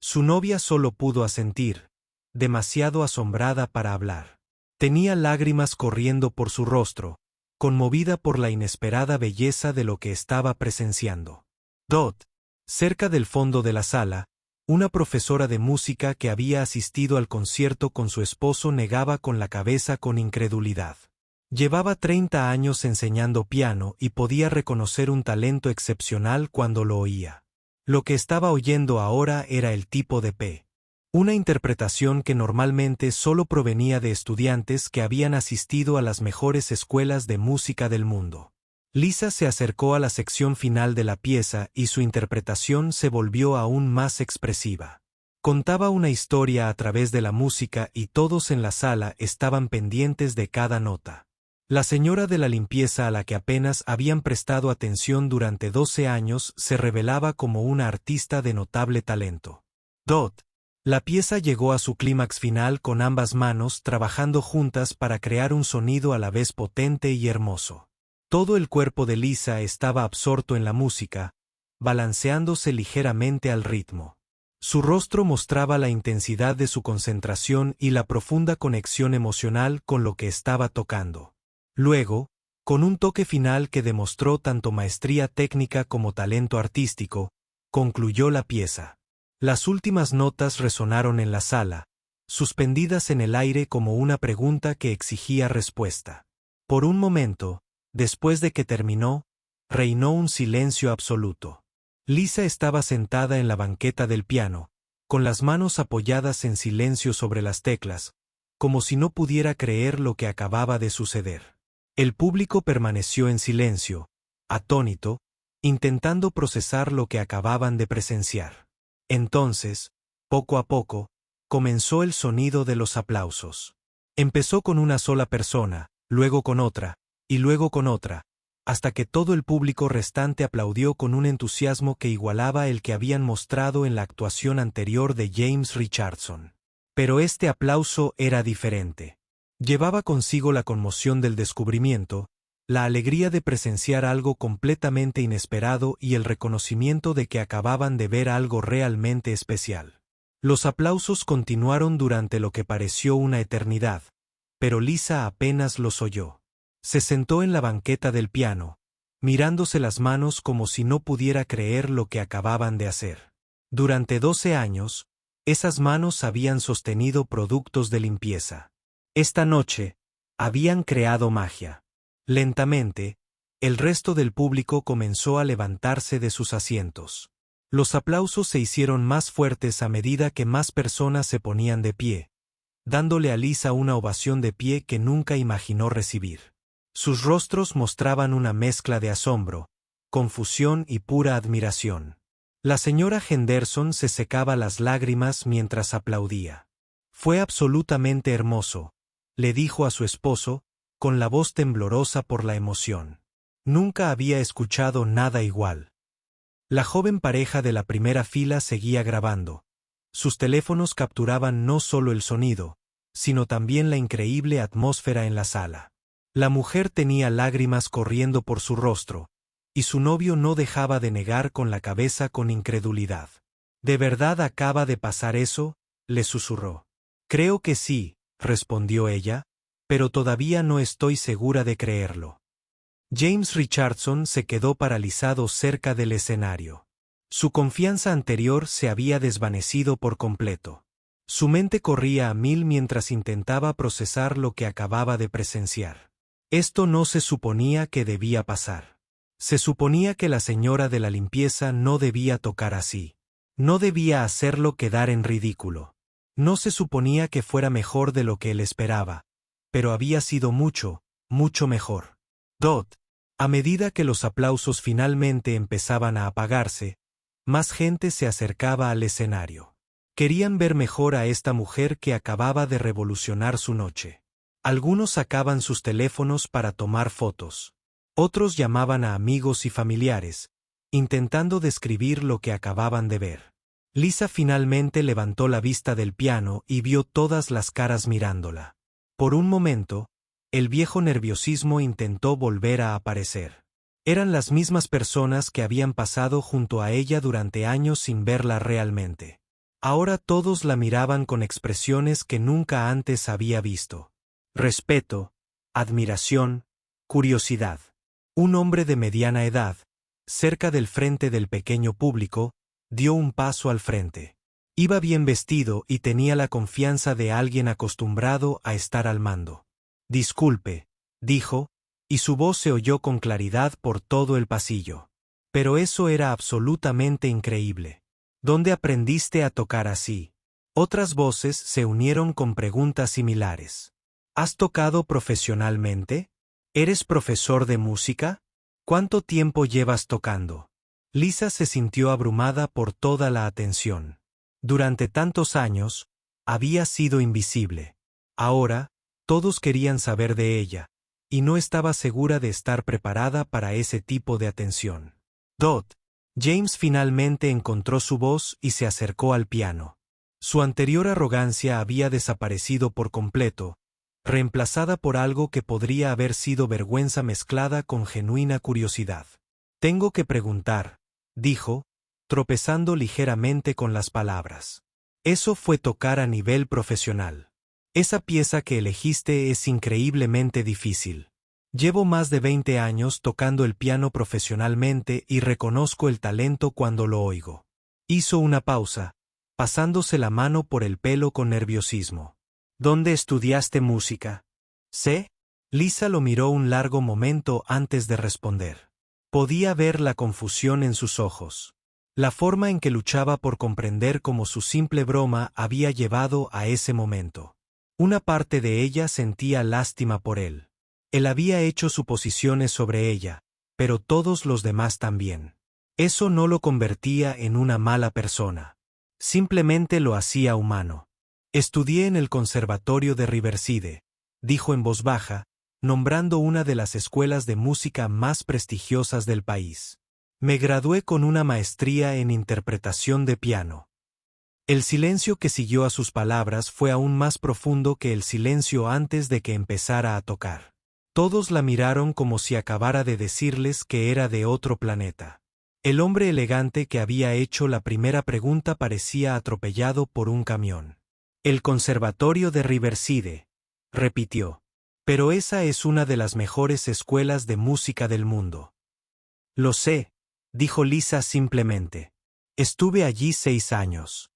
Su novia solo pudo asentir, demasiado asombrada para hablar. Tenía lágrimas corriendo por su rostro, conmovida por la inesperada belleza de lo que estaba presenciando. Dot. Cerca del fondo de la sala, una profesora de música que había asistido al concierto con su esposo negaba con la cabeza con incredulidad. Llevaba 30 años enseñando piano y podía reconocer un talento excepcional cuando lo oía. Lo que estaba oyendo ahora era el tipo de P. Una interpretación que normalmente solo provenía de estudiantes que habían asistido a las mejores escuelas de música del mundo. Lisa se acercó a la sección final de la pieza y su interpretación se volvió aún más expresiva. Contaba una historia a través de la música y todos en la sala estaban pendientes de cada nota. La señora de la limpieza, a la que apenas habían prestado atención durante 12 años, se revelaba como una artista de notable talento. Dot. La pieza llegó a su clímax final con ambas manos trabajando juntas para crear un sonido a la vez potente y hermoso. Todo el cuerpo de Lisa estaba absorto en la música, balanceándose ligeramente al ritmo. Su rostro mostraba la intensidad de su concentración y la profunda conexión emocional con lo que estaba tocando. Luego, con un toque final que demostró tanto maestría técnica como talento artístico, concluyó la pieza. Las últimas notas resonaron en la sala, suspendidas en el aire como una pregunta que exigía respuesta. Por un momento, después de que terminó, reinó un silencio absoluto. Lisa estaba sentada en la banqueta del piano, con las manos apoyadas en silencio sobre las teclas, como si no pudiera creer lo que acababa de suceder. El público permaneció en silencio, atónito, intentando procesar lo que acababan de presenciar. Entonces, poco a poco, comenzó el sonido de los aplausos. Empezó con una sola persona, luego con otra, y luego con otra, hasta que todo el público restante aplaudió con un entusiasmo que igualaba el que habían mostrado en la actuación anterior de James Richardson. Pero este aplauso era diferente. Llevaba consigo la conmoción del descubrimiento, la alegría de presenciar algo completamente inesperado y el reconocimiento de que acababan de ver algo realmente especial. Los aplausos continuaron durante lo que pareció una eternidad, pero Lisa apenas los oyó. Se sentó en la banqueta del piano, mirándose las manos como si no pudiera creer lo que acababan de hacer. Durante 12 años, esas manos habían sostenido productos de limpieza. Esta noche, habían creado magia. Lentamente, el resto del público comenzó a levantarse de sus asientos. Los aplausos se hicieron más fuertes a medida que más personas se ponían de pie, dándole a Lisa una ovación de pie que nunca imaginó recibir. Sus rostros mostraban una mezcla de asombro, confusión y pura admiración. La señora Henderson se secaba las lágrimas mientras aplaudía. «Fue absolutamente hermoso», le dijo a su esposo, con la voz temblorosa por la emoción. Nunca había escuchado nada igual. La joven pareja de la primera fila seguía grabando. Sus teléfonos capturaban no solo el sonido, sino también la increíble atmósfera en la sala. La mujer tenía lágrimas corriendo por su rostro, y su novio no dejaba de negar con la cabeza con incredulidad. «¿De verdad acaba de pasar eso?», le susurró. «Creo que sí», respondió ella, «pero todavía no estoy segura de creerlo». James Richardson se quedó paralizado cerca del escenario. Su confianza anterior se había desvanecido por completo. Su mente corría a 1000 mientras intentaba procesar lo que acababa de presenciar. Esto no se suponía que debía pasar. Se suponía que la señora de la limpieza no debía tocar así. No debía hacerlo quedar en ridículo. No se suponía que fuera mejor de lo que él esperaba, pero había sido mucho, mucho mejor. Dot. A medida que los aplausos finalmente empezaban a apagarse, más gente se acercaba al escenario. Querían ver mejor a esta mujer que acababa de revolucionar su noche. Algunos sacaban sus teléfonos para tomar fotos. Otros llamaban a amigos y familiares, intentando describir lo que acababan de ver. Lisa finalmente levantó la vista del piano y vio todas las caras mirándola. Por un momento, el viejo nerviosismo intentó volver a aparecer. Eran las mismas personas que habían pasado junto a ella durante años sin verla realmente. Ahora todos la miraban con expresiones que nunca antes había visto. Respeto, admiración, curiosidad. Un hombre de mediana edad, cerca del frente del pequeño público, dio un paso al frente. Iba bien vestido y tenía la confianza de alguien acostumbrado a estar al mando. «Disculpe», dijo, y su voz se oyó con claridad por todo el pasillo. Pero eso era absolutamente increíble. ¿Dónde aprendiste a tocar así? Otras voces se unieron con preguntas similares. ¿Has tocado profesionalmente? ¿Eres profesor de música? ¿Cuánto tiempo llevas tocando? Lisa se sintió abrumada por toda la atención. Durante tantos años, había sido invisible. Ahora, todos querían saber de ella, y no estaba segura de estar preparada para ese tipo de atención. James finalmente encontró su voz y se acercó al piano. Su anterior arrogancia había desaparecido por completo, reemplazada por algo que podría haber sido vergüenza mezclada con genuina curiosidad. «Tengo que preguntar», dijo, tropezando ligeramente con las palabras. «Eso fue tocar a nivel profesional. Esa pieza que elegiste es increíblemente difícil. Llevo más de 20 años tocando el piano profesionalmente y reconozco el talento cuando lo oigo». Hizo una pausa, pasándose la mano por el pelo con nerviosismo. «¿Dónde estudiaste música?» «¿Sé?» Lisa lo miró un largo momento antes de responder. Podía ver la confusión en sus ojos. La forma en que luchaba por comprender cómo su simple broma había llevado a ese momento. Una parte de ella sentía lástima por él. Él había hecho suposiciones sobre ella, pero todos los demás también. Eso no lo convertía en una mala persona. Simplemente lo hacía humano. «Estudié en el Conservatorio de Riverside», dijo en voz baja, nombrando una de las escuelas de música más prestigiosas del país. «Me gradué con una maestría en interpretación de piano». El silencio que siguió a sus palabras fue aún más profundo que el silencio antes de que empezara a tocar. Todos la miraron como si acabara de decirles que era de otro planeta. El hombre elegante que había hecho la primera pregunta parecía atropellado por un camión. «El Conservatorio de Riverside», repitió. «Pero esa es una de las mejores escuelas de música del mundo». «Lo sé», dijo Lisa simplemente. «Estuve allí 6 años.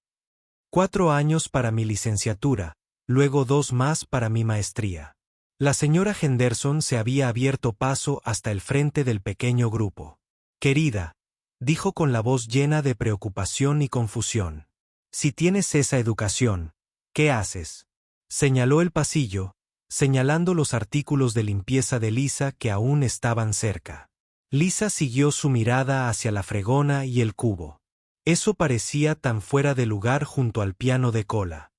4 años para mi licenciatura, luego 2 más para mi maestría». La señora Henderson se había abierto paso hasta el frente del pequeño grupo. «Querida», dijo con la voz llena de preocupación y confusión. «Si tienes esa educación, ¿qué haces?». Señaló el pasillo, señalando los artículos de limpieza de Lisa que aún estaban cerca. Lisa siguió su mirada hacia la fregona y el cubo. Eso parecía tan fuera de lugar junto al piano de cola.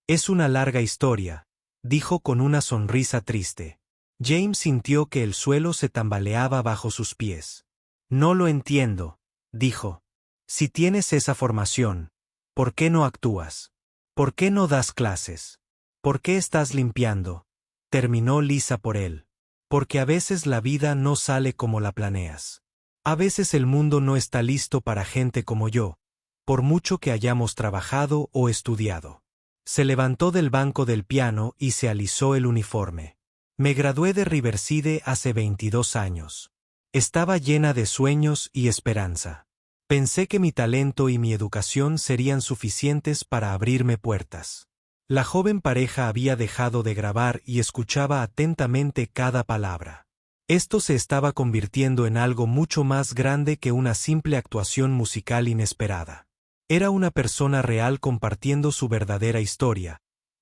«Es una larga historia», dijo con una sonrisa triste. James sintió que el suelo se tambaleaba bajo sus pies. «No lo entiendo», dijo. «Si tienes esa formación, ¿por qué no actúas? ¿Por qué no das clases? ¿Por qué estás limpiando?», terminó Lisa por él. «Porque a veces la vida no sale como la planeas. A veces el mundo no está listo para gente como yo, por mucho que hayamos trabajado o estudiado». Se levantó del banco del piano y se alisó el uniforme. «Me gradué de Riverside hace 22 años. Estaba llena de sueños y esperanza. Pensé que mi talento y mi educación serían suficientes para abrirme puertas». La joven pareja había dejado de grabar y escuchaba atentamente cada palabra. Esto se estaba convirtiendo en algo mucho más grande que una simple actuación musical inesperada. Era una persona real compartiendo su verdadera historia,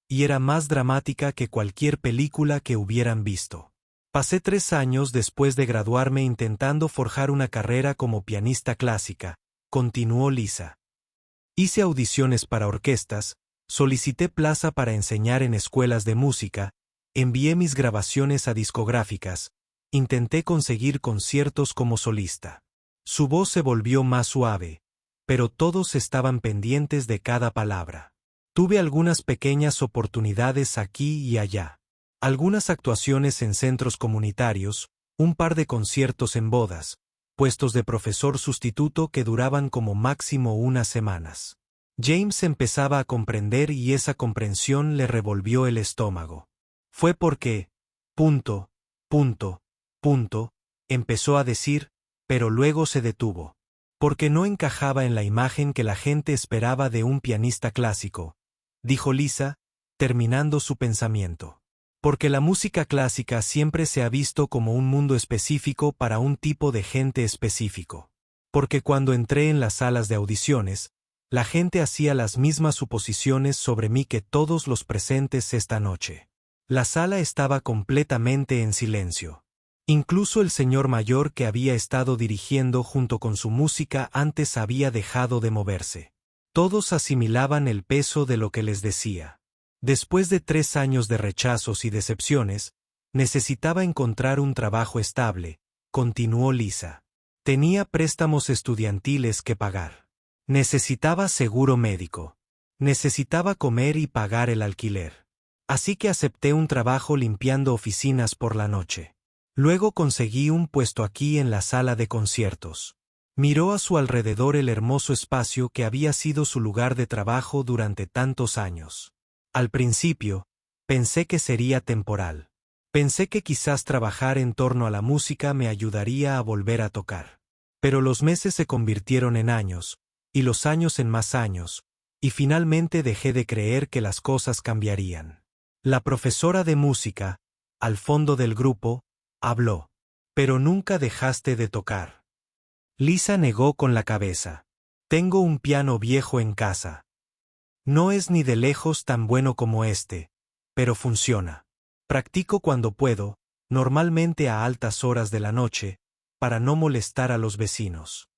y era más dramática que cualquier película que hubieran visto. «Pasé 3 años después de graduarme intentando forjar una carrera como pianista clásica», continuó Lisa. Hice audiciones para orquestas, solicité plaza para enseñar en escuelas de música, envié mis grabaciones a discográficas, intenté conseguir conciertos como solista. Su voz se volvió más suave, pero todos estaban pendientes de cada palabra. Tuve algunas pequeñas oportunidades aquí y allá. Algunas actuaciones en centros comunitarios, un par de conciertos en bodas, puestos de profesor sustituto que duraban como máximo unas semanas. James empezaba a comprender y esa comprensión le revolvió el estómago. Fue porque, punto, empezó a decir, pero luego se detuvo. Porque no encajaba en la imagen que la gente esperaba de un pianista clásico, dijo Lisa, terminando su pensamiento. Porque la música clásica siempre se ha visto como un mundo específico para un tipo de gente específico. Porque cuando entré en las salas de audiciones, la gente hacía las mismas suposiciones sobre mí que todos los presentes esta noche. La sala estaba completamente en silencio. Incluso el señor mayor que había estado dirigiendo junto con su música antes había dejado de moverse. Todos asimilaban el peso de lo que les decía. Después de 3 años de rechazos y decepciones, necesitaba encontrar un trabajo estable, continuó Lisa. Tenía préstamos estudiantiles que pagar. Necesitaba seguro médico. Necesitaba comer y pagar el alquiler. Así que acepté un trabajo limpiando oficinas por la noche. Luego conseguí un puesto aquí en la sala de conciertos. Miró a su alrededor el hermoso espacio que había sido su lugar de trabajo durante tantos años. Al principio, pensé que sería temporal. Pensé que quizás trabajar en torno a la música me ayudaría a volver a tocar. Pero los meses se convirtieron en años, y los años en más años, y finalmente dejé de creer que las cosas cambiarían. La profesora de música, al fondo del grupo, habló. Pero nunca dejaste de tocar. Lisa negó con la cabeza. Tengo un piano viejo en casa. No es ni de lejos tan bueno como este, pero funciona. Practico cuando puedo, normalmente a altas horas de la noche, para no molestar a los vecinos.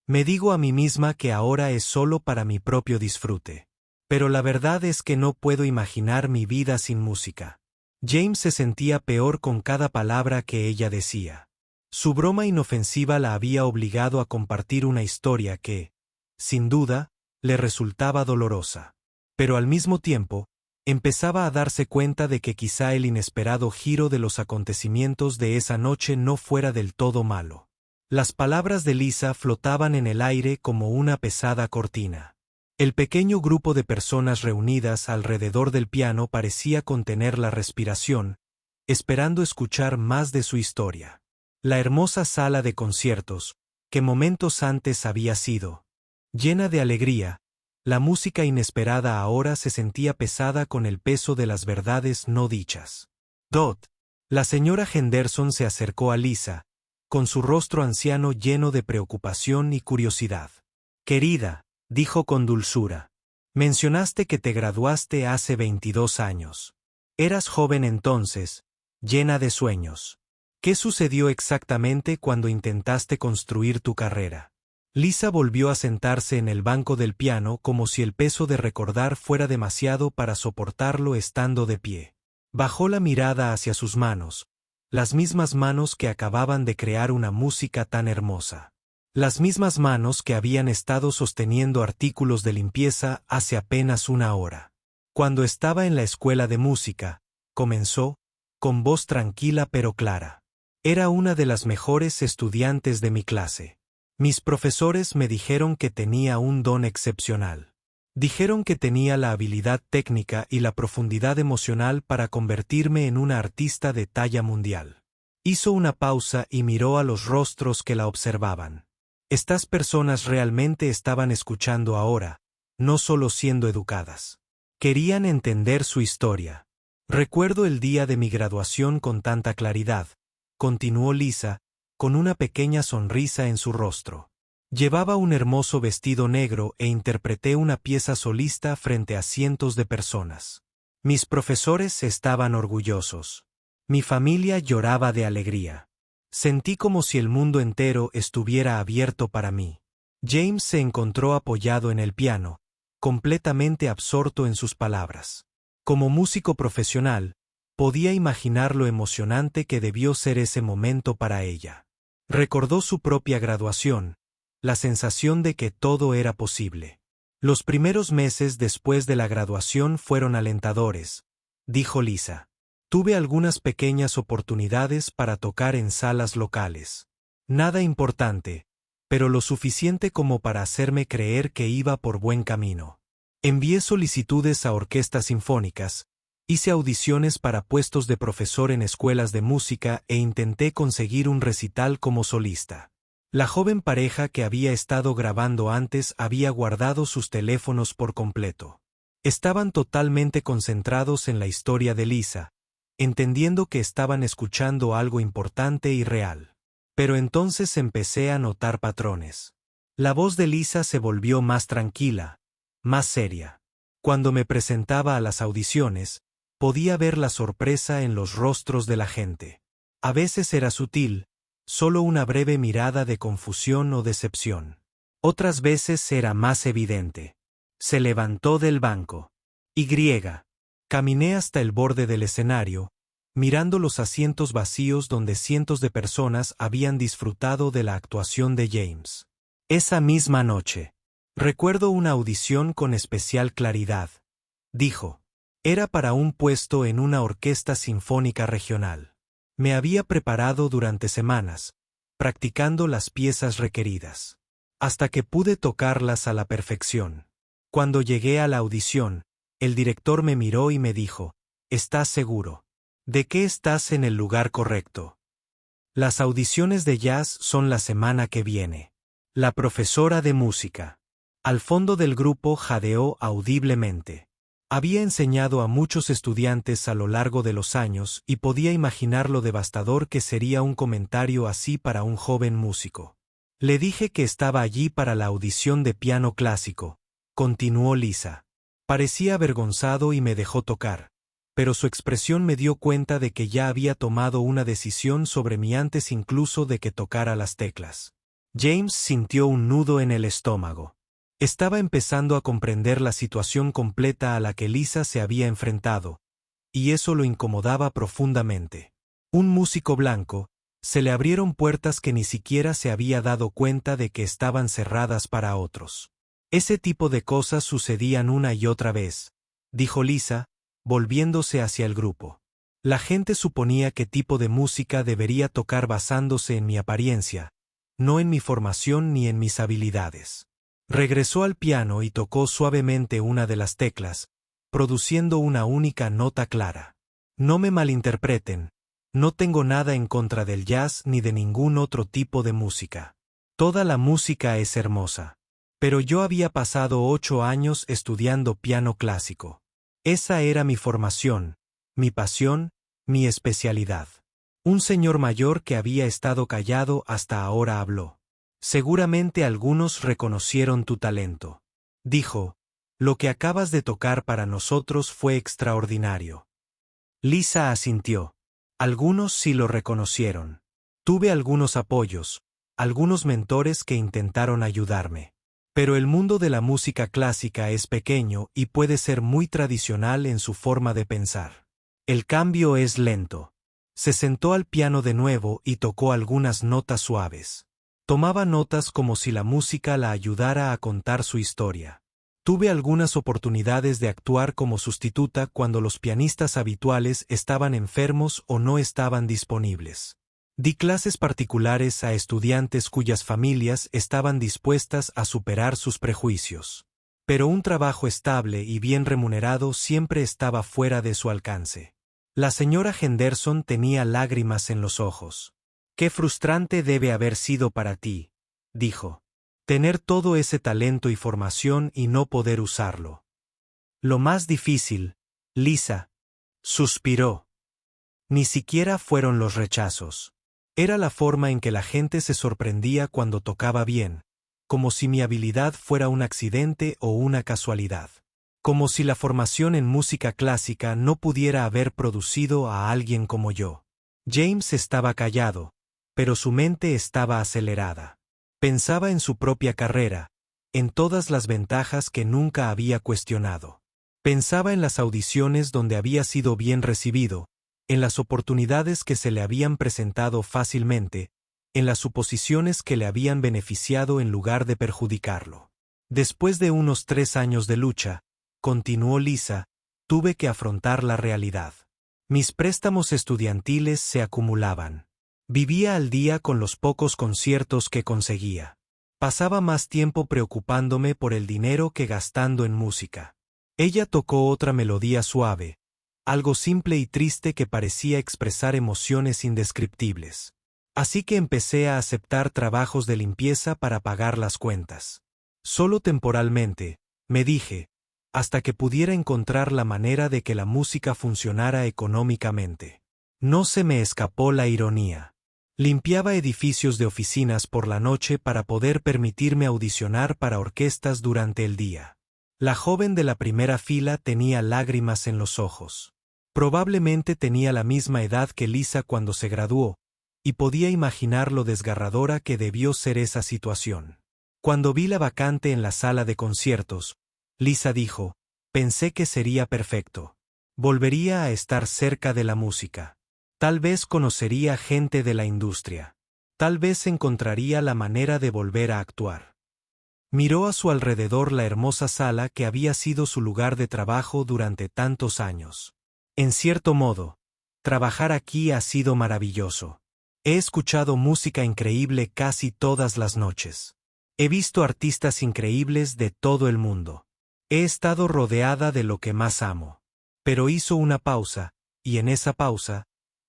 Me digo a mí misma que ahora es solo para mi propio disfrute. Pero la verdad es que no puedo imaginar mi vida sin música. James se sentía peor con cada palabra que ella decía. Su broma inofensiva la había obligado a compartir una historia que, sin duda, le resultaba dolorosa. Pero al mismo tiempo, empezaba a darse cuenta de que quizá el inesperado giro de los acontecimientos de esa noche no fuera del todo malo. Las palabras de Lisa flotaban en el aire como una pesada cortina. El pequeño grupo de personas reunidas alrededor del piano parecía contener la respiración, esperando escuchar más de su historia. La hermosa sala de conciertos, que momentos antes había sido llena de alegría, la música inesperada ahora se sentía pesada con el peso de las verdades no dichas. Dot. La señora Henderson se acercó a Lisa, con su rostro anciano lleno de preocupación y curiosidad. Querida, dijo con dulzura, mencionaste que te graduaste hace 22 años. Eras joven entonces, llena de sueños. ¿Qué sucedió exactamente cuando intentaste construir tu carrera? Lisa volvió a sentarse en el banco del piano como si el peso de recordar fuera demasiado para soportarlo estando de pie. Bajó la mirada hacia sus manos, las mismas manos que acababan de crear una música tan hermosa. Las mismas manos que habían estado sosteniendo artículos de limpieza hace apenas una hora. Cuando estaba en la escuela de música, comenzó, con voz tranquila pero clara. Era una de las mejores estudiantes de mi clase. Mis profesores me dijeron que tenía un don excepcional. Dijeron que tenía la habilidad técnica y la profundidad emocional para convertirme en una artista de talla mundial. Hizo una pausa y miró a los rostros que la observaban. Estas personas realmente estaban escuchando ahora, no solo siendo educadas. Querían entender su historia. Recuerdo el día de mi graduación con tanta claridad, continuó Lisa, con una pequeña sonrisa en su rostro. Llevaba un hermoso vestido negro e interpreté una pieza solista frente a cientos de personas. Mis profesores estaban orgullosos. Mi familia lloraba de alegría. Sentí como si el mundo entero estuviera abierto para mí. James se encontró apoyado en el piano, completamente absorto en sus palabras. Como músico profesional, podía imaginar lo emocionante que debió ser ese momento para ella. Recordó su propia graduación, la sensación de que todo era posible. Los primeros meses después de la graduación fueron alentadores, dijo Lisa. Tuve algunas pequeñas oportunidades para tocar en salas locales. Nada importante, pero lo suficiente como para hacerme creer que iba por buen camino. Envié solicitudes a orquestas sinfónicas, hice audiciones para puestos de profesor en escuelas de música e intenté conseguir un recital como solista. La joven pareja que había estado grabando antes había guardado sus teléfonos por completo. Estaban totalmente concentrados en la historia de Lisa, entendiendo que estaban escuchando algo importante y real. Pero entonces empecé a notar patrones. La voz de Lisa se volvió más tranquila, más seria. Cuando me presentaba a las audiciones, podía ver la sorpresa en los rostros de la gente. A veces era sutil, solo una breve mirada de confusión o decepción. Otras veces era más evidente. Se levantó del banco. Caminé hasta el borde del escenario, mirando los asientos vacíos donde cientos de personas habían disfrutado de la actuación de James. Esa misma noche, recuerdo una audición con especial claridad. Dijo. Era para un puesto en una orquesta sinfónica regional. Me había preparado durante semanas, practicando las piezas requeridas, hasta que pude tocarlas a la perfección. Cuando llegué a la audición, el director me miró y me dijo, ¿estás seguro de que estás en el lugar correcto? Las audiciones de jazz son la semana que viene. La profesora de música, al fondo del grupo, jadeó audiblemente. Había enseñado a muchos estudiantes a lo largo de los años y podía imaginar lo devastador que sería un comentario así para un joven músico. Le dije que estaba allí para la audición de piano clásico, continuó Lisa. Parecía avergonzado y me dejó tocar, pero su expresión me dio cuenta de que ya había tomado una decisión sobre mí antes incluso de que tocara las teclas. James sintió un nudo en el estómago. Estaba empezando a comprender la situación completa a la que Lisa se había enfrentado, y eso lo incomodaba profundamente. Un músico blanco, se le abrieron puertas que ni siquiera se había dado cuenta de que estaban cerradas para otros. Ese tipo de cosas sucedían una y otra vez, dijo Lisa, volviéndose hacia el grupo. La gente suponía qué tipo de música debería tocar basándose en mi apariencia, no en mi formación ni en mis habilidades. Regresó al piano y tocó suavemente una de las teclas, produciendo una única nota clara. No me malinterpreten, no tengo nada en contra del jazz ni de ningún otro tipo de música. Toda la música es hermosa. Pero yo había pasado 8 años estudiando piano clásico. Esa era mi formación, mi pasión, mi especialidad. Un señor mayor que había estado callado hasta ahora habló. Seguramente algunos reconocieron tu talento. Dijo, lo que acabas de tocar para nosotros fue extraordinario. Lisa asintió. Algunos sí lo reconocieron. Tuve algunos apoyos, algunos mentores que intentaron ayudarme. Pero el mundo de la música clásica es pequeño y puede ser muy tradicional en su forma de pensar. El cambio es lento. Se sentó al piano de nuevo y tocó algunas notas suaves. Tomaba notas como si la música la ayudara a contar su historia. Tuve algunas oportunidades de actuar como sustituta cuando los pianistas habituales estaban enfermos o no estaban disponibles. Di clases particulares a estudiantes cuyas familias estaban dispuestas a superar sus prejuicios. Pero un trabajo estable y bien remunerado siempre estaba fuera de su alcance. La señora Henderson tenía lágrimas en los ojos. «Qué frustrante debe haber sido para ti», dijo. «Tener todo ese talento y formación y no poder usarlo». «Lo más difícil, Lisa», suspiró. «Ni siquiera fueron los rechazos. Era la forma en que la gente se sorprendía cuando tocaba bien, como si mi habilidad fuera un accidente o una casualidad. Como si la formación en música clásica no pudiera haber producido a alguien como yo». James estaba callado, pero su mente estaba acelerada. Pensaba en su propia carrera, en todas las ventajas que nunca había cuestionado. Pensaba en las audiciones donde había sido bien recibido, en las oportunidades que se le habían presentado fácilmente, en las suposiciones que le habían beneficiado en lugar de perjudicarlo. Después de unos 3 años de lucha, continuó Lisa, tuve que afrontar la realidad. Mis préstamos estudiantiles se acumulaban. Vivía al día con los pocos conciertos que conseguía. Pasaba más tiempo preocupándome por el dinero que gastando en música. Ella tocó otra melodía suave, algo simple y triste que parecía expresar emociones indescriptibles. Así que empecé a aceptar trabajos de limpieza para pagar las cuentas. Solo temporalmente, me dije, hasta que pudiera encontrar la manera de que la música funcionara económicamente. No se me escapó la ironía. Limpiaba edificios de oficinas por la noche para poder permitirme audicionar para orquestas durante el día. La joven de la primera fila tenía lágrimas en los ojos. Probablemente tenía la misma edad que Lisa cuando se graduó, y podía imaginar lo desgarradora que debió ser esa situación. Cuando vi la vacante en la sala de conciertos, Lisa dijo, pensé que sería perfecto. Volvería a estar cerca de la música. Tal vez conocería gente de la industria. Tal vez encontraría la manera de volver a actuar. Miró a su alrededor la hermosa sala que había sido su lugar de trabajo durante tantos años. En cierto modo, trabajar aquí ha sido maravilloso. He escuchado música increíble casi todas las noches. He visto artistas increíbles de todo el mundo. He estado rodeada de lo que más amo. Pero hizo una pausa, y en esa pausa,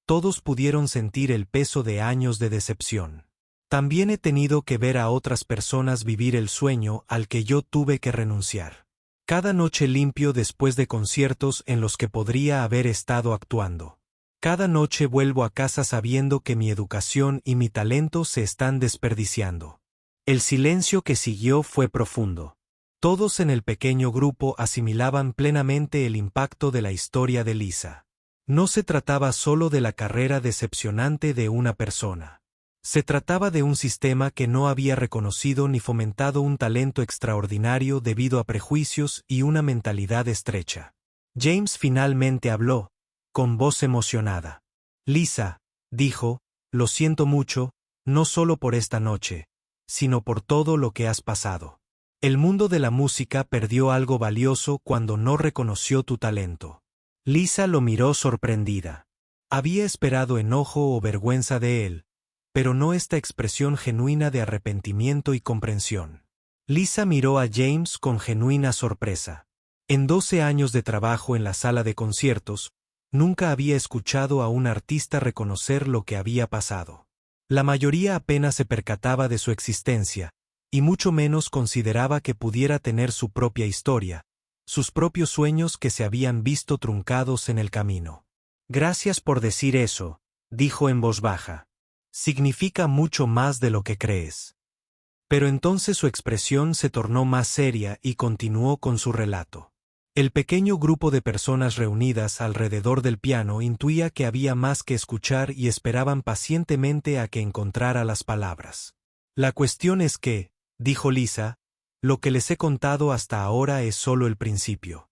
todos pudieron sentir el peso de años de decepción. También he tenido que ver a otras personas vivir el sueño al que yo tuve que renunciar. Cada noche limpio después de conciertos en los que podría haber estado actuando. Cada noche vuelvo a casa sabiendo que mi educación y mi talento se están desperdiciando. El silencio que siguió fue profundo. Todos en el pequeño grupo asimilaban plenamente el impacto de la historia de Lisa. No se trataba solo de la carrera decepcionante de una persona. Se trataba de un sistema que no había reconocido ni fomentado un talento extraordinario debido a prejuicios y una mentalidad estrecha. James finalmente habló, con voz emocionada. Lisa, dijo, lo siento mucho, no solo por esta noche, sino por todo lo que has pasado. El mundo de la música perdió algo valioso cuando no reconoció tu talento. Lisa lo miró sorprendida. Había esperado enojo o vergüenza de él, pero no esta expresión genuina de arrepentimiento y comprensión. Lisa miró a James con genuina sorpresa. En 12 años de trabajo en la sala de conciertos, nunca había escuchado a un artista reconocer lo que había pasado. La mayoría apenas se percataba de su existencia, y mucho menos consideraba que pudiera tener su propia historia, sus propios sueños que se habían visto truncados en el camino. Gracias por decir eso, dijo en voz baja. Significa mucho más de lo que crees. Pero entonces su expresión se tornó más seria y continuó con su relato. El pequeño grupo de personas reunidas alrededor del piano intuía que había más que escuchar y esperaban pacientemente a que encontrara las palabras. La cuestión es que, dijo Lisa, lo que les he contado hasta ahora es solo el principio.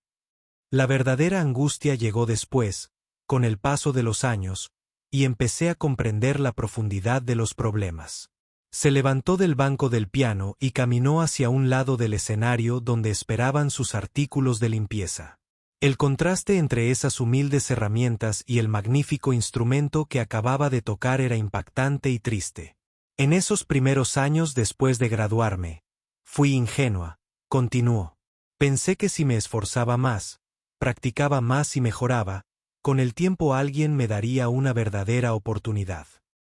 La verdadera angustia llegó después, con el paso de los años, y empecé a comprender la profundidad de los problemas. Se levantó del banco del piano y caminó hacia un lado del escenario donde esperaban sus artículos de limpieza. El contraste entre esas humildes herramientas y el magnífico instrumento que acababa de tocar era impactante y triste. En esos primeros años después de graduarme, fui ingenua, continuó. Pensé que si me esforzaba más, practicaba más y mejoraba, con el tiempo alguien me daría una verdadera oportunidad.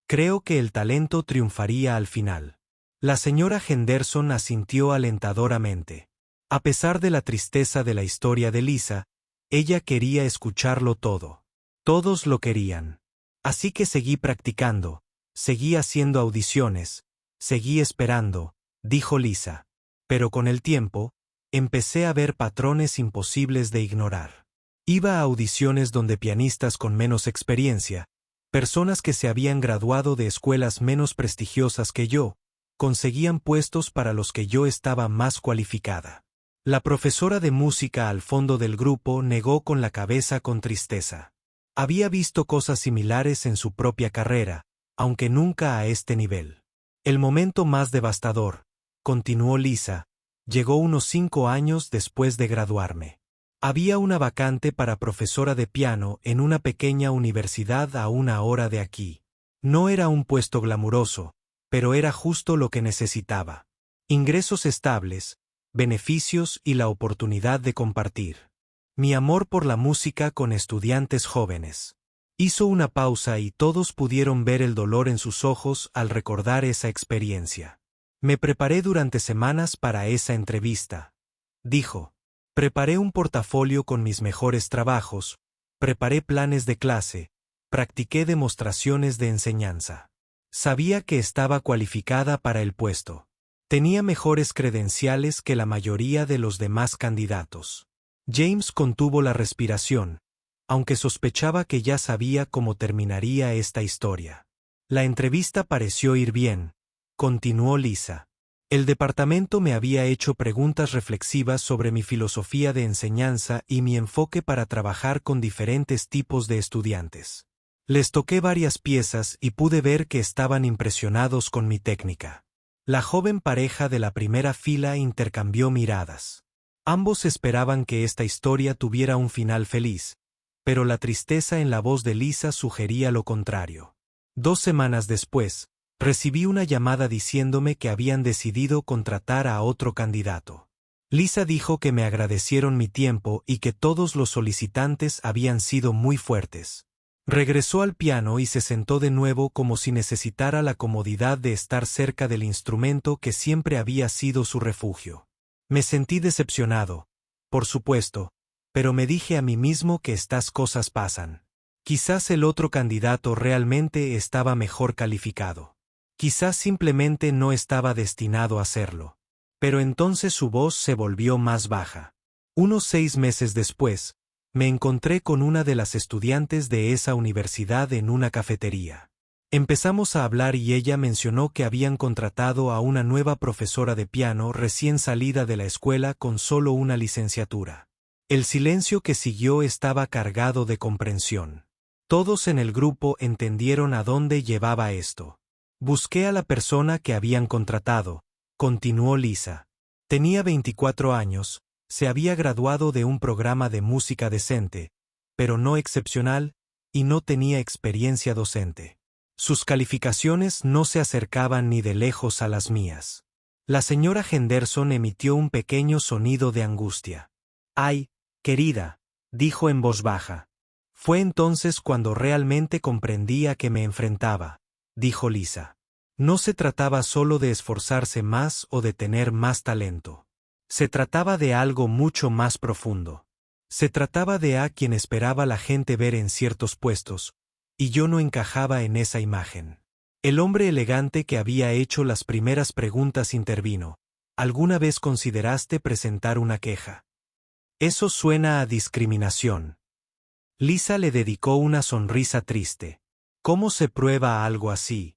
Creo que el talento triunfaría al final. La señora Henderson asintió alentadoramente. A pesar de la tristeza de la historia de Lisa, ella quería escucharlo todo. Todos lo querían. Así que seguí practicando, seguí haciendo audiciones, seguí esperando, dijo Lisa. Pero con el tiempo, empecé a ver patrones imposibles de ignorar. Iba a audiciones donde pianistas con menos experiencia, personas que se habían graduado de escuelas menos prestigiosas que yo, conseguían puestos para los que yo estaba más cualificada. La profesora de música al fondo del grupo negó con la cabeza con tristeza. Había visto cosas similares en su propia carrera, aunque nunca a este nivel. El momento más devastador, continuó Lisa, llegó unos 5 años después de graduarme. Había una vacante para profesora de piano en una pequeña universidad a 1 hora de aquí. No era un puesto glamuroso, pero era justo lo que necesitaba. Ingresos estables, beneficios y la oportunidad de compartir mi amor por la música con estudiantes jóvenes. Hizo una pausa y todos pudieron ver el dolor en sus ojos al recordar esa experiencia. Me preparé durante semanas para esa entrevista, dijo. Preparé un portafolio con mis mejores trabajos, preparé planes de clase, practiqué demostraciones de enseñanza. Sabía que estaba cualificada para el puesto. Tenía mejores credenciales que la mayoría de los demás candidatos. James contuvo la respiración, aunque sospechaba que ya sabía cómo terminaría esta historia. La entrevista pareció ir bien, continuó Lisa. El departamento me había hecho preguntas reflexivas sobre mi filosofía de enseñanza y mi enfoque para trabajar con diferentes tipos de estudiantes. Les toqué varias piezas y pude ver que estaban impresionados con mi técnica. La joven pareja de la primera fila intercambió miradas. Ambos esperaban que esta historia tuviera un final feliz, pero la tristeza en la voz de Lisa sugería lo contrario. 2 semanas después, recibí una llamada diciéndome que habían decidido contratar a otro candidato. Lisa dijo que me agradecieron mi tiempo y que todos los solicitantes habían sido muy fuertes. Regresó al piano y se sentó de nuevo como si necesitara la comodidad de estar cerca del instrumento que siempre había sido su refugio. Me sentí decepcionado, por supuesto, pero me dije a mí mismo que estas cosas pasan. Quizás el otro candidato realmente estaba mejor calificado. Quizás simplemente no estaba destinado a hacerlo. Pero entonces su voz se volvió más baja. Unos 6 meses después, me encontré con una de las estudiantes de esa universidad en una cafetería. Empezamos a hablar y ella mencionó que habían contratado a una nueva profesora de piano recién salida de la escuela con solo una licenciatura. El silencio que siguió estaba cargado de comprensión. Todos en el grupo entendieron a dónde llevaba esto. Busqué a la persona que habían contratado, continuó Lisa. Tenía 24 años, se había graduado de un programa de música decente, pero no excepcional, y no tenía experiencia docente. Sus calificaciones no se acercaban ni de lejos a las mías. La señora Henderson emitió un pequeño sonido de angustia. «Ay, querida», dijo en voz baja. Fue entonces cuando realmente comprendí a qué me enfrentaba, dijo Lisa. No se trataba solo de esforzarse más o de tener más talento. Se trataba de algo mucho más profundo. Se trataba de a quien esperaba la gente ver en ciertos puestos, y yo no encajaba en esa imagen. El hombre elegante que había hecho las primeras preguntas intervino. ¿Alguna vez consideraste presentar una queja? Eso suena a discriminación. Lisa le dedicó una sonrisa triste. ¿Cómo se prueba algo así?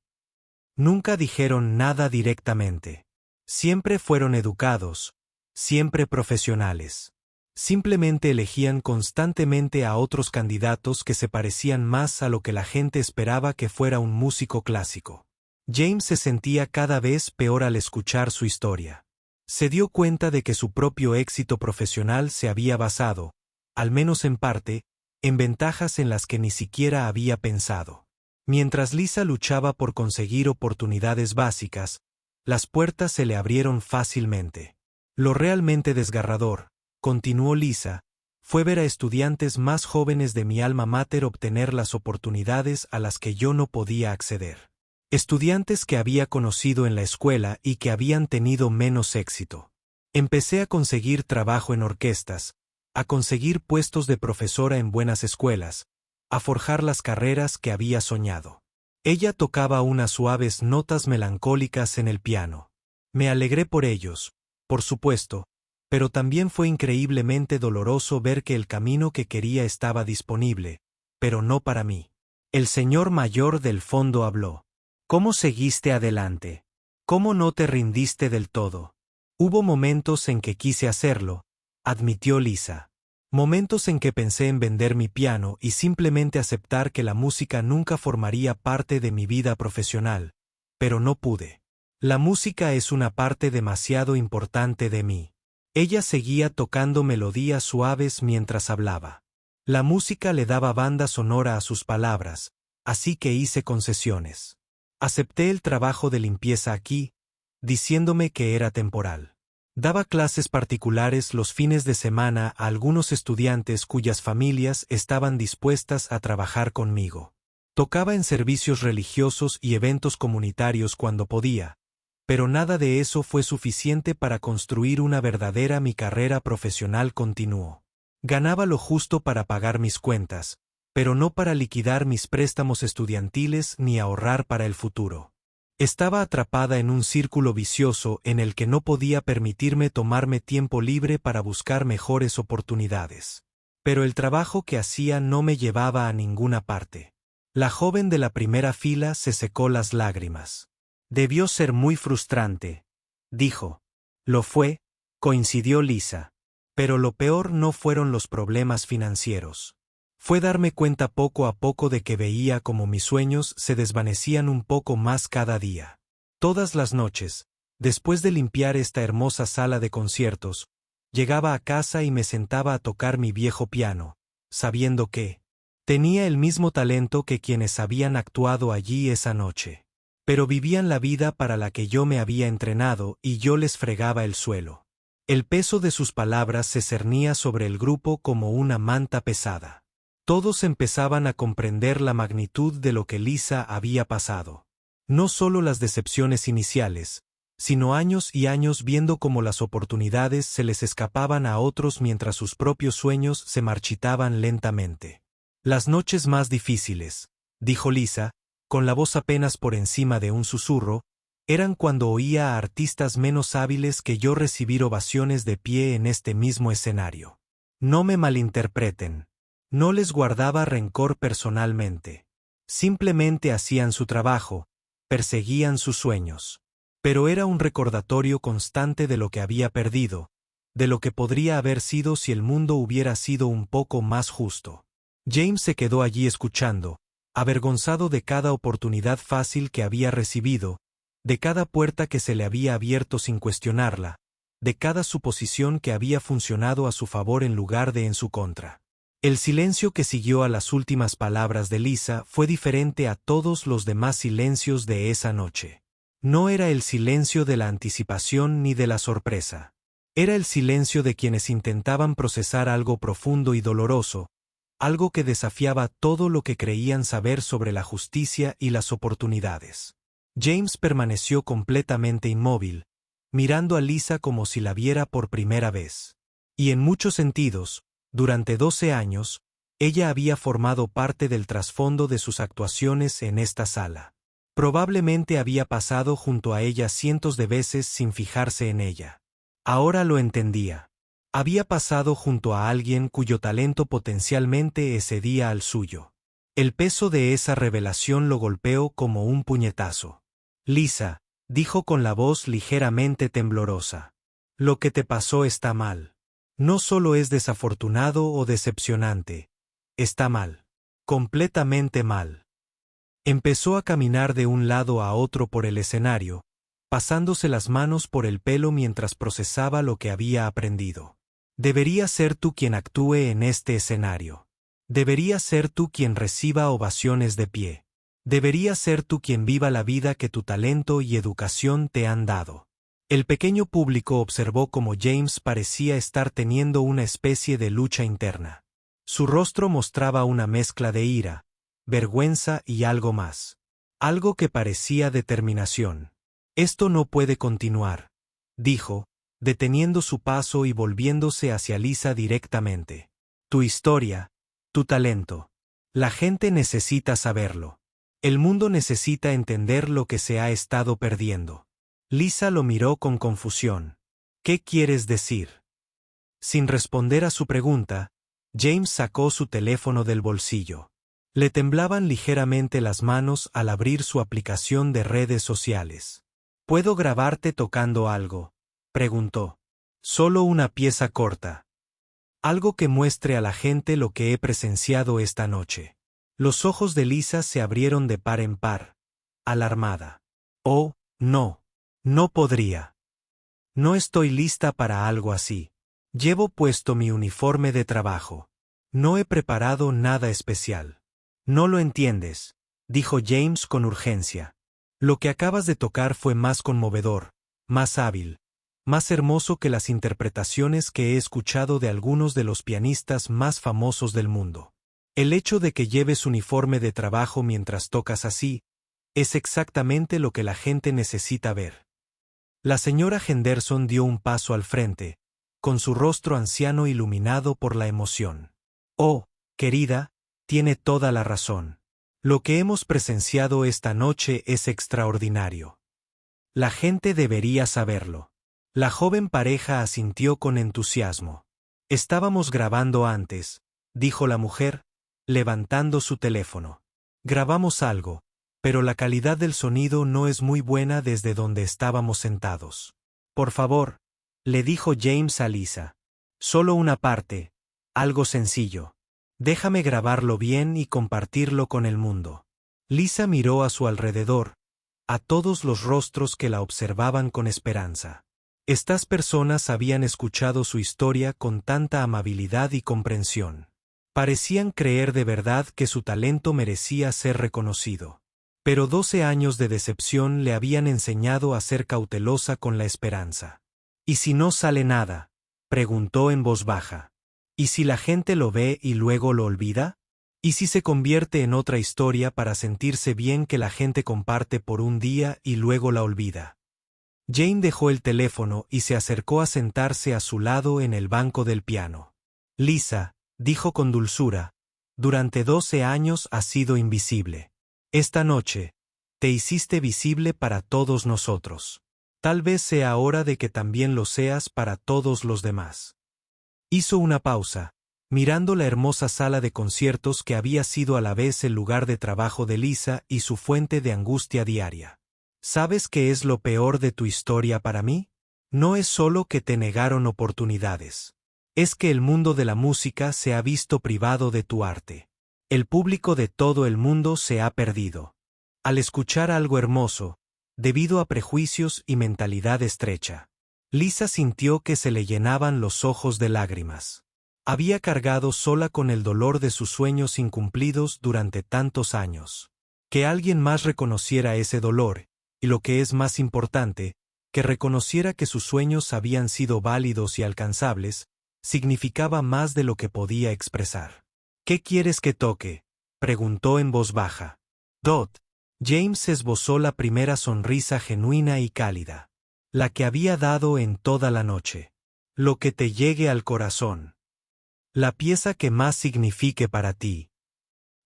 Nunca dijeron nada directamente. Siempre fueron educados, siempre profesionales. Simplemente elegían constantemente a otros candidatos que se parecían más a lo que la gente esperaba que fuera un músico clásico. James se sentía cada vez peor al escuchar su historia. Se dio cuenta de que su propio éxito profesional se había basado, al menos en parte, en ventajas en las que ni siquiera había pensado. Mientras Lisa luchaba por conseguir oportunidades básicas, las puertas se le abrieron fácilmente. Lo realmente desgarrador, continuó Lisa, fue ver a estudiantes más jóvenes de mi alma mater obtener las oportunidades a las que yo no podía acceder. Estudiantes que había conocido en la escuela y que habían tenido menos éxito. Empecé a conseguir trabajo en orquestas, a conseguir puestos de profesora en buenas escuelas, a forjar las carreras que había soñado. Ella tocaba unas suaves notas melancólicas en el piano. Me alegré por ellos, por supuesto, pero también fue increíblemente doloroso ver que el camino que quería estaba disponible, pero no para mí. El señor mayor del fondo habló. «¿Cómo seguiste adelante? ¿Cómo no te rindiste del todo? Hubo momentos en que quise hacerlo, admitió Lisa. Momentos en que pensé en vender mi piano y simplemente aceptar que la música nunca formaría parte de mi vida profesional, pero no pude. La música es una parte demasiado importante de mí. Ella seguía tocando melodías suaves mientras hablaba. La música le daba banda sonora a sus palabras, así que hice concesiones. Acepté el trabajo de limpieza aquí, diciéndome que era temporal. Daba clases particulares los fines de semana a algunos estudiantes cuyas familias estaban dispuestas a trabajar conmigo. Tocaba en servicios religiosos y eventos comunitarios cuando podía, pero nada de eso fue suficiente para construir una verdadera mi carrera profesional continuó. Ganaba lo justo para pagar mis cuentas, pero no para liquidar mis préstamos estudiantiles ni ahorrar para el futuro. Estaba atrapada en un círculo vicioso en el que no podía permitirme tomarme tiempo libre para buscar mejores oportunidades. Pero el trabajo que hacía no me llevaba a ninguna parte. La joven de la primera fila se secó las lágrimas. Debió ser muy frustrante, dijo. Lo fue, coincidió Lisa. Pero lo peor no fueron los problemas financieros. Fue darme cuenta poco a poco de que veía como mis sueños se desvanecían un poco más cada día. Todas las noches, después de limpiar esta hermosa sala de conciertos, llegaba a casa y me sentaba a tocar mi viejo piano, sabiendo que tenía el mismo talento que quienes habían actuado allí esa noche. Pero vivían la vida para la que yo me había entrenado y yo les fregaba el suelo. El peso de sus palabras se cernía sobre el grupo como una manta pesada. Todos empezaban a comprender la magnitud de lo que Lisa había pasado. No solo las decepciones iniciales, sino años y años viendo cómo las oportunidades se les escapaban a otros mientras sus propios sueños se marchitaban lentamente. Las noches más difíciles, dijo Lisa, con la voz apenas por encima de un susurro, eran cuando oía a artistas menos hábiles que yo recibir ovaciones de pie en este mismo escenario. No me malinterpreten. No les guardaba rencor personalmente. Simplemente hacían su trabajo, perseguían sus sueños. Pero era un recordatorio constante de lo que había perdido, de lo que podría haber sido si el mundo hubiera sido un poco más justo. James se quedó allí escuchando, avergonzado de cada oportunidad fácil que había recibido, de cada puerta que se le había abierto sin cuestionarla, de cada suposición que había funcionado a su favor en lugar de en su contra. El silencio que siguió a las últimas palabras de Lisa fue diferente a todos los demás silencios de esa noche. No era el silencio de la anticipación ni de la sorpresa. Era el silencio de quienes intentaban procesar algo profundo y doloroso, algo que desafiaba todo lo que creían saber sobre la justicia y las oportunidades. James permaneció completamente inmóvil, mirando a Lisa como si la viera por primera vez. Y en muchos sentidos, durante 12 años, ella había formado parte del trasfondo de sus actuaciones en esta sala. Probablemente había pasado junto a ella cientos de veces sin fijarse en ella. Ahora lo entendía. Había pasado junto a alguien cuyo talento potencialmente excedía al suyo. El peso de esa revelación lo golpeó como un puñetazo. Lisa, dijo con la voz ligeramente temblorosa. Lo que te pasó está mal. No solo es desafortunado o decepcionante, está mal. Completamente mal. Empezó a caminar de un lado a otro por el escenario, pasándose las manos por el pelo mientras procesaba lo que había aprendido. Deberías ser tú quien actúe en este escenario. Deberías ser tú quien reciba ovaciones de pie. Deberías ser tú quien viva la vida que tu talento y educación te han dado. El pequeño público observó cómo James parecía estar teniendo una especie de lucha interna. Su rostro mostraba una mezcla de ira, vergüenza y algo más. Algo que parecía determinación. Esto no puede continuar, dijo, deteniendo su paso y volviéndose hacia Lisa directamente. Tu historia, tu talento. La gente necesita saberlo. El mundo necesita entender lo que se ha estado perdiendo. Lisa lo miró con confusión. ¿Qué quieres decir? Sin responder a su pregunta, James sacó su teléfono del bolsillo. Le temblaban ligeramente las manos al abrir su aplicación de redes sociales. ¿Puedo grabarte tocando algo?, preguntó. Solo una pieza corta. Algo que muestre a la gente lo que he presenciado esta noche. Los ojos de Lisa se abrieron de par en par, alarmada. Oh, no. No podría. No estoy lista para algo así. Llevo puesto mi uniforme de trabajo. No he preparado nada especial. No lo entiendes, dijo James con urgencia. Lo que acabas de tocar fue más conmovedor, más hábil, más hermoso que las interpretaciones que he escuchado de algunos de los pianistas más famosos del mundo. El hecho de que lleves uniforme de trabajo mientras tocas así, es exactamente lo que la gente necesita ver. La señora Henderson dio un paso al frente, con su rostro anciano iluminado por la emoción. Oh, querida, tiene toda la razón. Lo que hemos presenciado esta noche es extraordinario. La gente debería saberlo. La joven pareja asintió con entusiasmo. Estábamos grabando antes, dijo la mujer, levantando su teléfono. Grabamos algo, pero la calidad del sonido no es muy buena desde donde estábamos sentados. Por favor, le dijo James a Lisa. Solo una parte, algo sencillo. Déjame grabarlo bien y compartirlo con el mundo. Lisa miró a su alrededor, a todos los rostros que la observaban con esperanza. Estas personas habían escuchado su historia con tanta amabilidad y comprensión. Parecían creer de verdad que su talento merecía ser reconocido. Pero 12 años de decepción le habían enseñado a ser cautelosa con la esperanza. ¿Y si no sale nada?, preguntó en voz baja. ¿Y si la gente lo ve y luego lo olvida? ¿Y si se convierte en otra historia para sentirse bien que la gente comparte por un día y luego la olvida? Jane dejó el teléfono y se acercó a sentarse a su lado en el banco del piano. Lisa, dijo con dulzura, durante 12 años has sido invisible. Esta noche, te hiciste visible para todos nosotros. Tal vez sea hora de que también lo seas para todos los demás. Hizo una pausa, mirando la hermosa sala de conciertos que había sido a la vez el lugar de trabajo de Lisa y su fuente de angustia diaria. ¿Sabes qué es lo peor de tu historia para mí? No es solo que te negaron oportunidades. Es que el mundo de la música se ha visto privado de tu arte. El público de todo el mundo se ha perdido. Al escuchar algo hermoso, debido a prejuicios y mentalidad estrecha. Lisa sintió que se le llenaban los ojos de lágrimas. Había cargado sola con el dolor de sus sueños incumplidos durante tantos años. Que alguien más reconociera ese dolor, y lo que es más importante, que reconociera que sus sueños habían sido válidos y alcanzables, significaba más de lo que podía expresar. ¿Qué quieres que toque?, preguntó en voz baja. Dot. James esbozó la primera sonrisa genuina y cálida. La que había dado en toda la noche. Lo que te llegue al corazón. La pieza que más signifique para ti.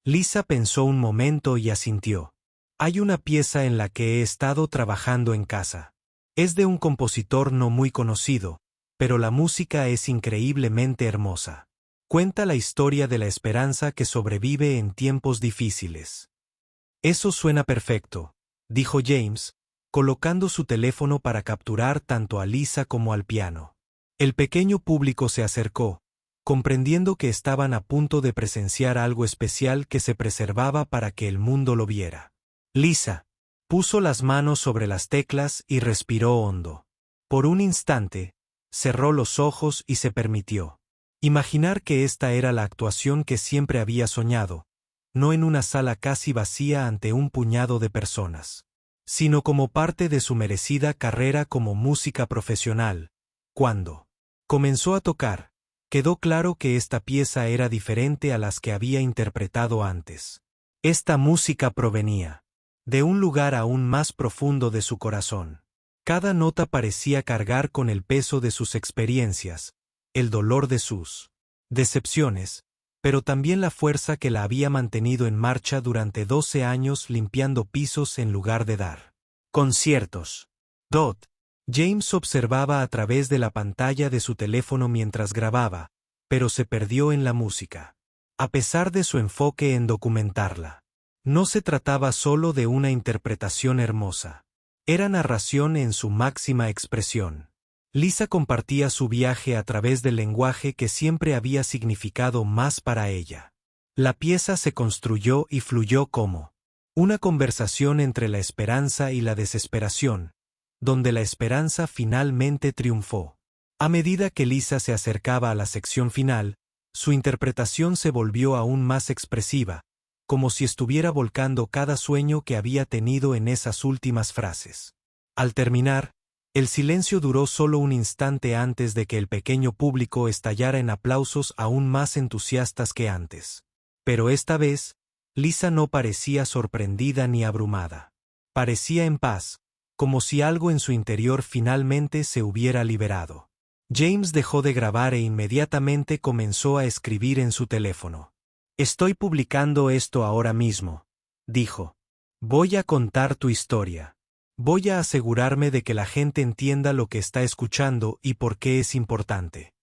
Lisa pensó un momento y asintió. Hay una pieza en la que he estado trabajando en casa. Es de un compositor no muy conocido, pero la música es increíblemente hermosa. Cuenta la historia de la esperanza que sobrevive en tiempos difíciles. Eso suena perfecto, dijo James, colocando su teléfono para capturar tanto a Lisa como al piano. El pequeño público se acercó, comprendiendo que estaban a punto de presenciar algo especial que se preservaba para que el mundo lo viera. Lisa puso las manos sobre las teclas y respiró hondo. Por un instante, cerró los ojos y se permitió imaginar que esta era la actuación que siempre había soñado, no en una sala casi vacía ante un puñado de personas, sino como parte de su merecida carrera como música profesional. Cuando comenzó a tocar, quedó claro que esta pieza era diferente a las que había interpretado antes. Esta música provenía de un lugar aún más profundo de su corazón. Cada nota parecía cargar con el peso de sus experiencias, el dolor de sus decepciones, pero también la fuerza que la había mantenido en marcha durante 12 años limpiando pisos en lugar de dar conciertos. Dot. James observaba a través de la pantalla de su teléfono mientras grababa, pero se perdió en la música. A pesar de su enfoque en documentarla, no se trataba solo de una interpretación hermosa. Era narración en su máxima expresión. Lisa compartía su viaje a través del lenguaje que siempre había significado más para ella. La pieza se construyó y fluyó como una conversación entre la esperanza y la desesperación, donde la esperanza finalmente triunfó. A medida que Lisa se acercaba a la sección final, su interpretación se volvió aún más expresiva, como si estuviera volcando cada sueño que había tenido en esas últimas frases. Al terminar, el silencio duró solo un instante antes de que el pequeño público estallara en aplausos aún más entusiastas que antes. Pero esta vez, Lisa no parecía sorprendida ni abrumada. Parecía en paz, como si algo en su interior finalmente se hubiera liberado. James dejó de grabar e inmediatamente comenzó a escribir en su teléfono. «Estoy publicando esto ahora mismo», dijo. «Voy a contar tu historia. Voy a asegurarme de que la gente entienda lo que está escuchando y por qué es importante».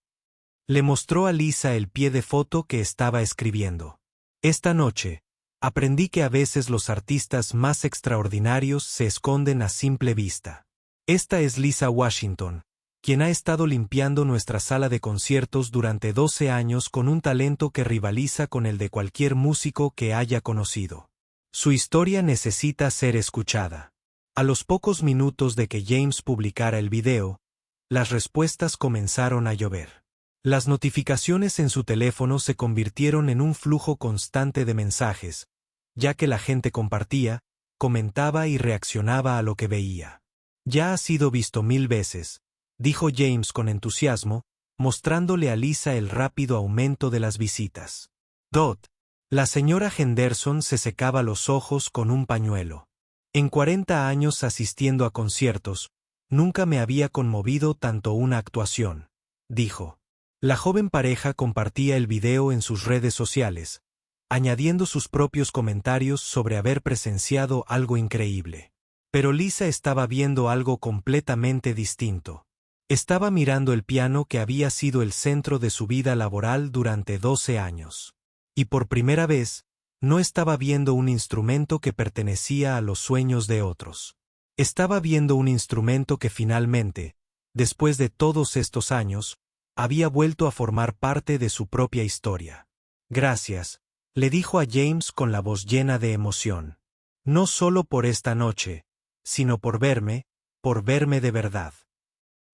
Le mostró a Lisa el pie de foto que estaba escribiendo. «Esta noche, aprendí que a veces los artistas más extraordinarios se esconden a simple vista. Esta es Lisa Washington, quien ha estado limpiando nuestra sala de conciertos durante 12 años con un talento que rivaliza con el de cualquier músico que haya conocido. Su historia necesita ser escuchada». A los pocos minutos de que James publicara el video, las respuestas comenzaron a llover. Las notificaciones en su teléfono se convirtieron en un flujo constante de mensajes, ya que la gente compartía, comentaba y reaccionaba a lo que veía. «Ya ha sido visto 1000 veces», dijo James con entusiasmo, mostrándole a Lisa el rápido aumento de las visitas. La señora Henderson se secaba los ojos con un pañuelo. «En 40 años asistiendo a conciertos, nunca me había conmovido tanto una actuación», dijo. La joven pareja compartía el video en sus redes sociales, añadiendo sus propios comentarios sobre haber presenciado algo increíble. Pero Lisa estaba viendo algo completamente distinto. Estaba mirando el piano que había sido el centro de su vida laboral durante 12 años. Y por primera vez, no estaba viendo un instrumento que pertenecía a los sueños de otros. Estaba viendo un instrumento que finalmente, después de todos estos años, había vuelto a formar parte de su propia historia. «Gracias», le dijo a James con la voz llena de emoción. «No solo por esta noche, sino por verme de verdad».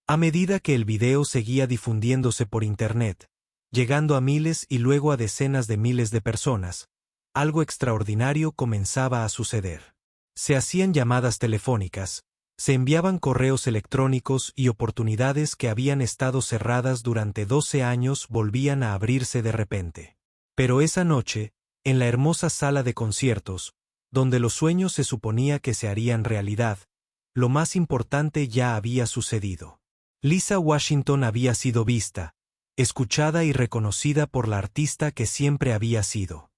A medida que el video seguía difundiéndose por Internet, llegando a miles y luego a decenas de miles de personas, algo extraordinario comenzaba a suceder. Se hacían llamadas telefónicas, se enviaban correos electrónicos y oportunidades que habían estado cerradas durante 12 años volvían a abrirse de repente. Pero esa noche, en la hermosa sala de conciertos, donde los sueños se suponía que se harían realidad, lo más importante ya había sucedido. Lisa Washington había sido vista, escuchada y reconocida por la artista que siempre había sido.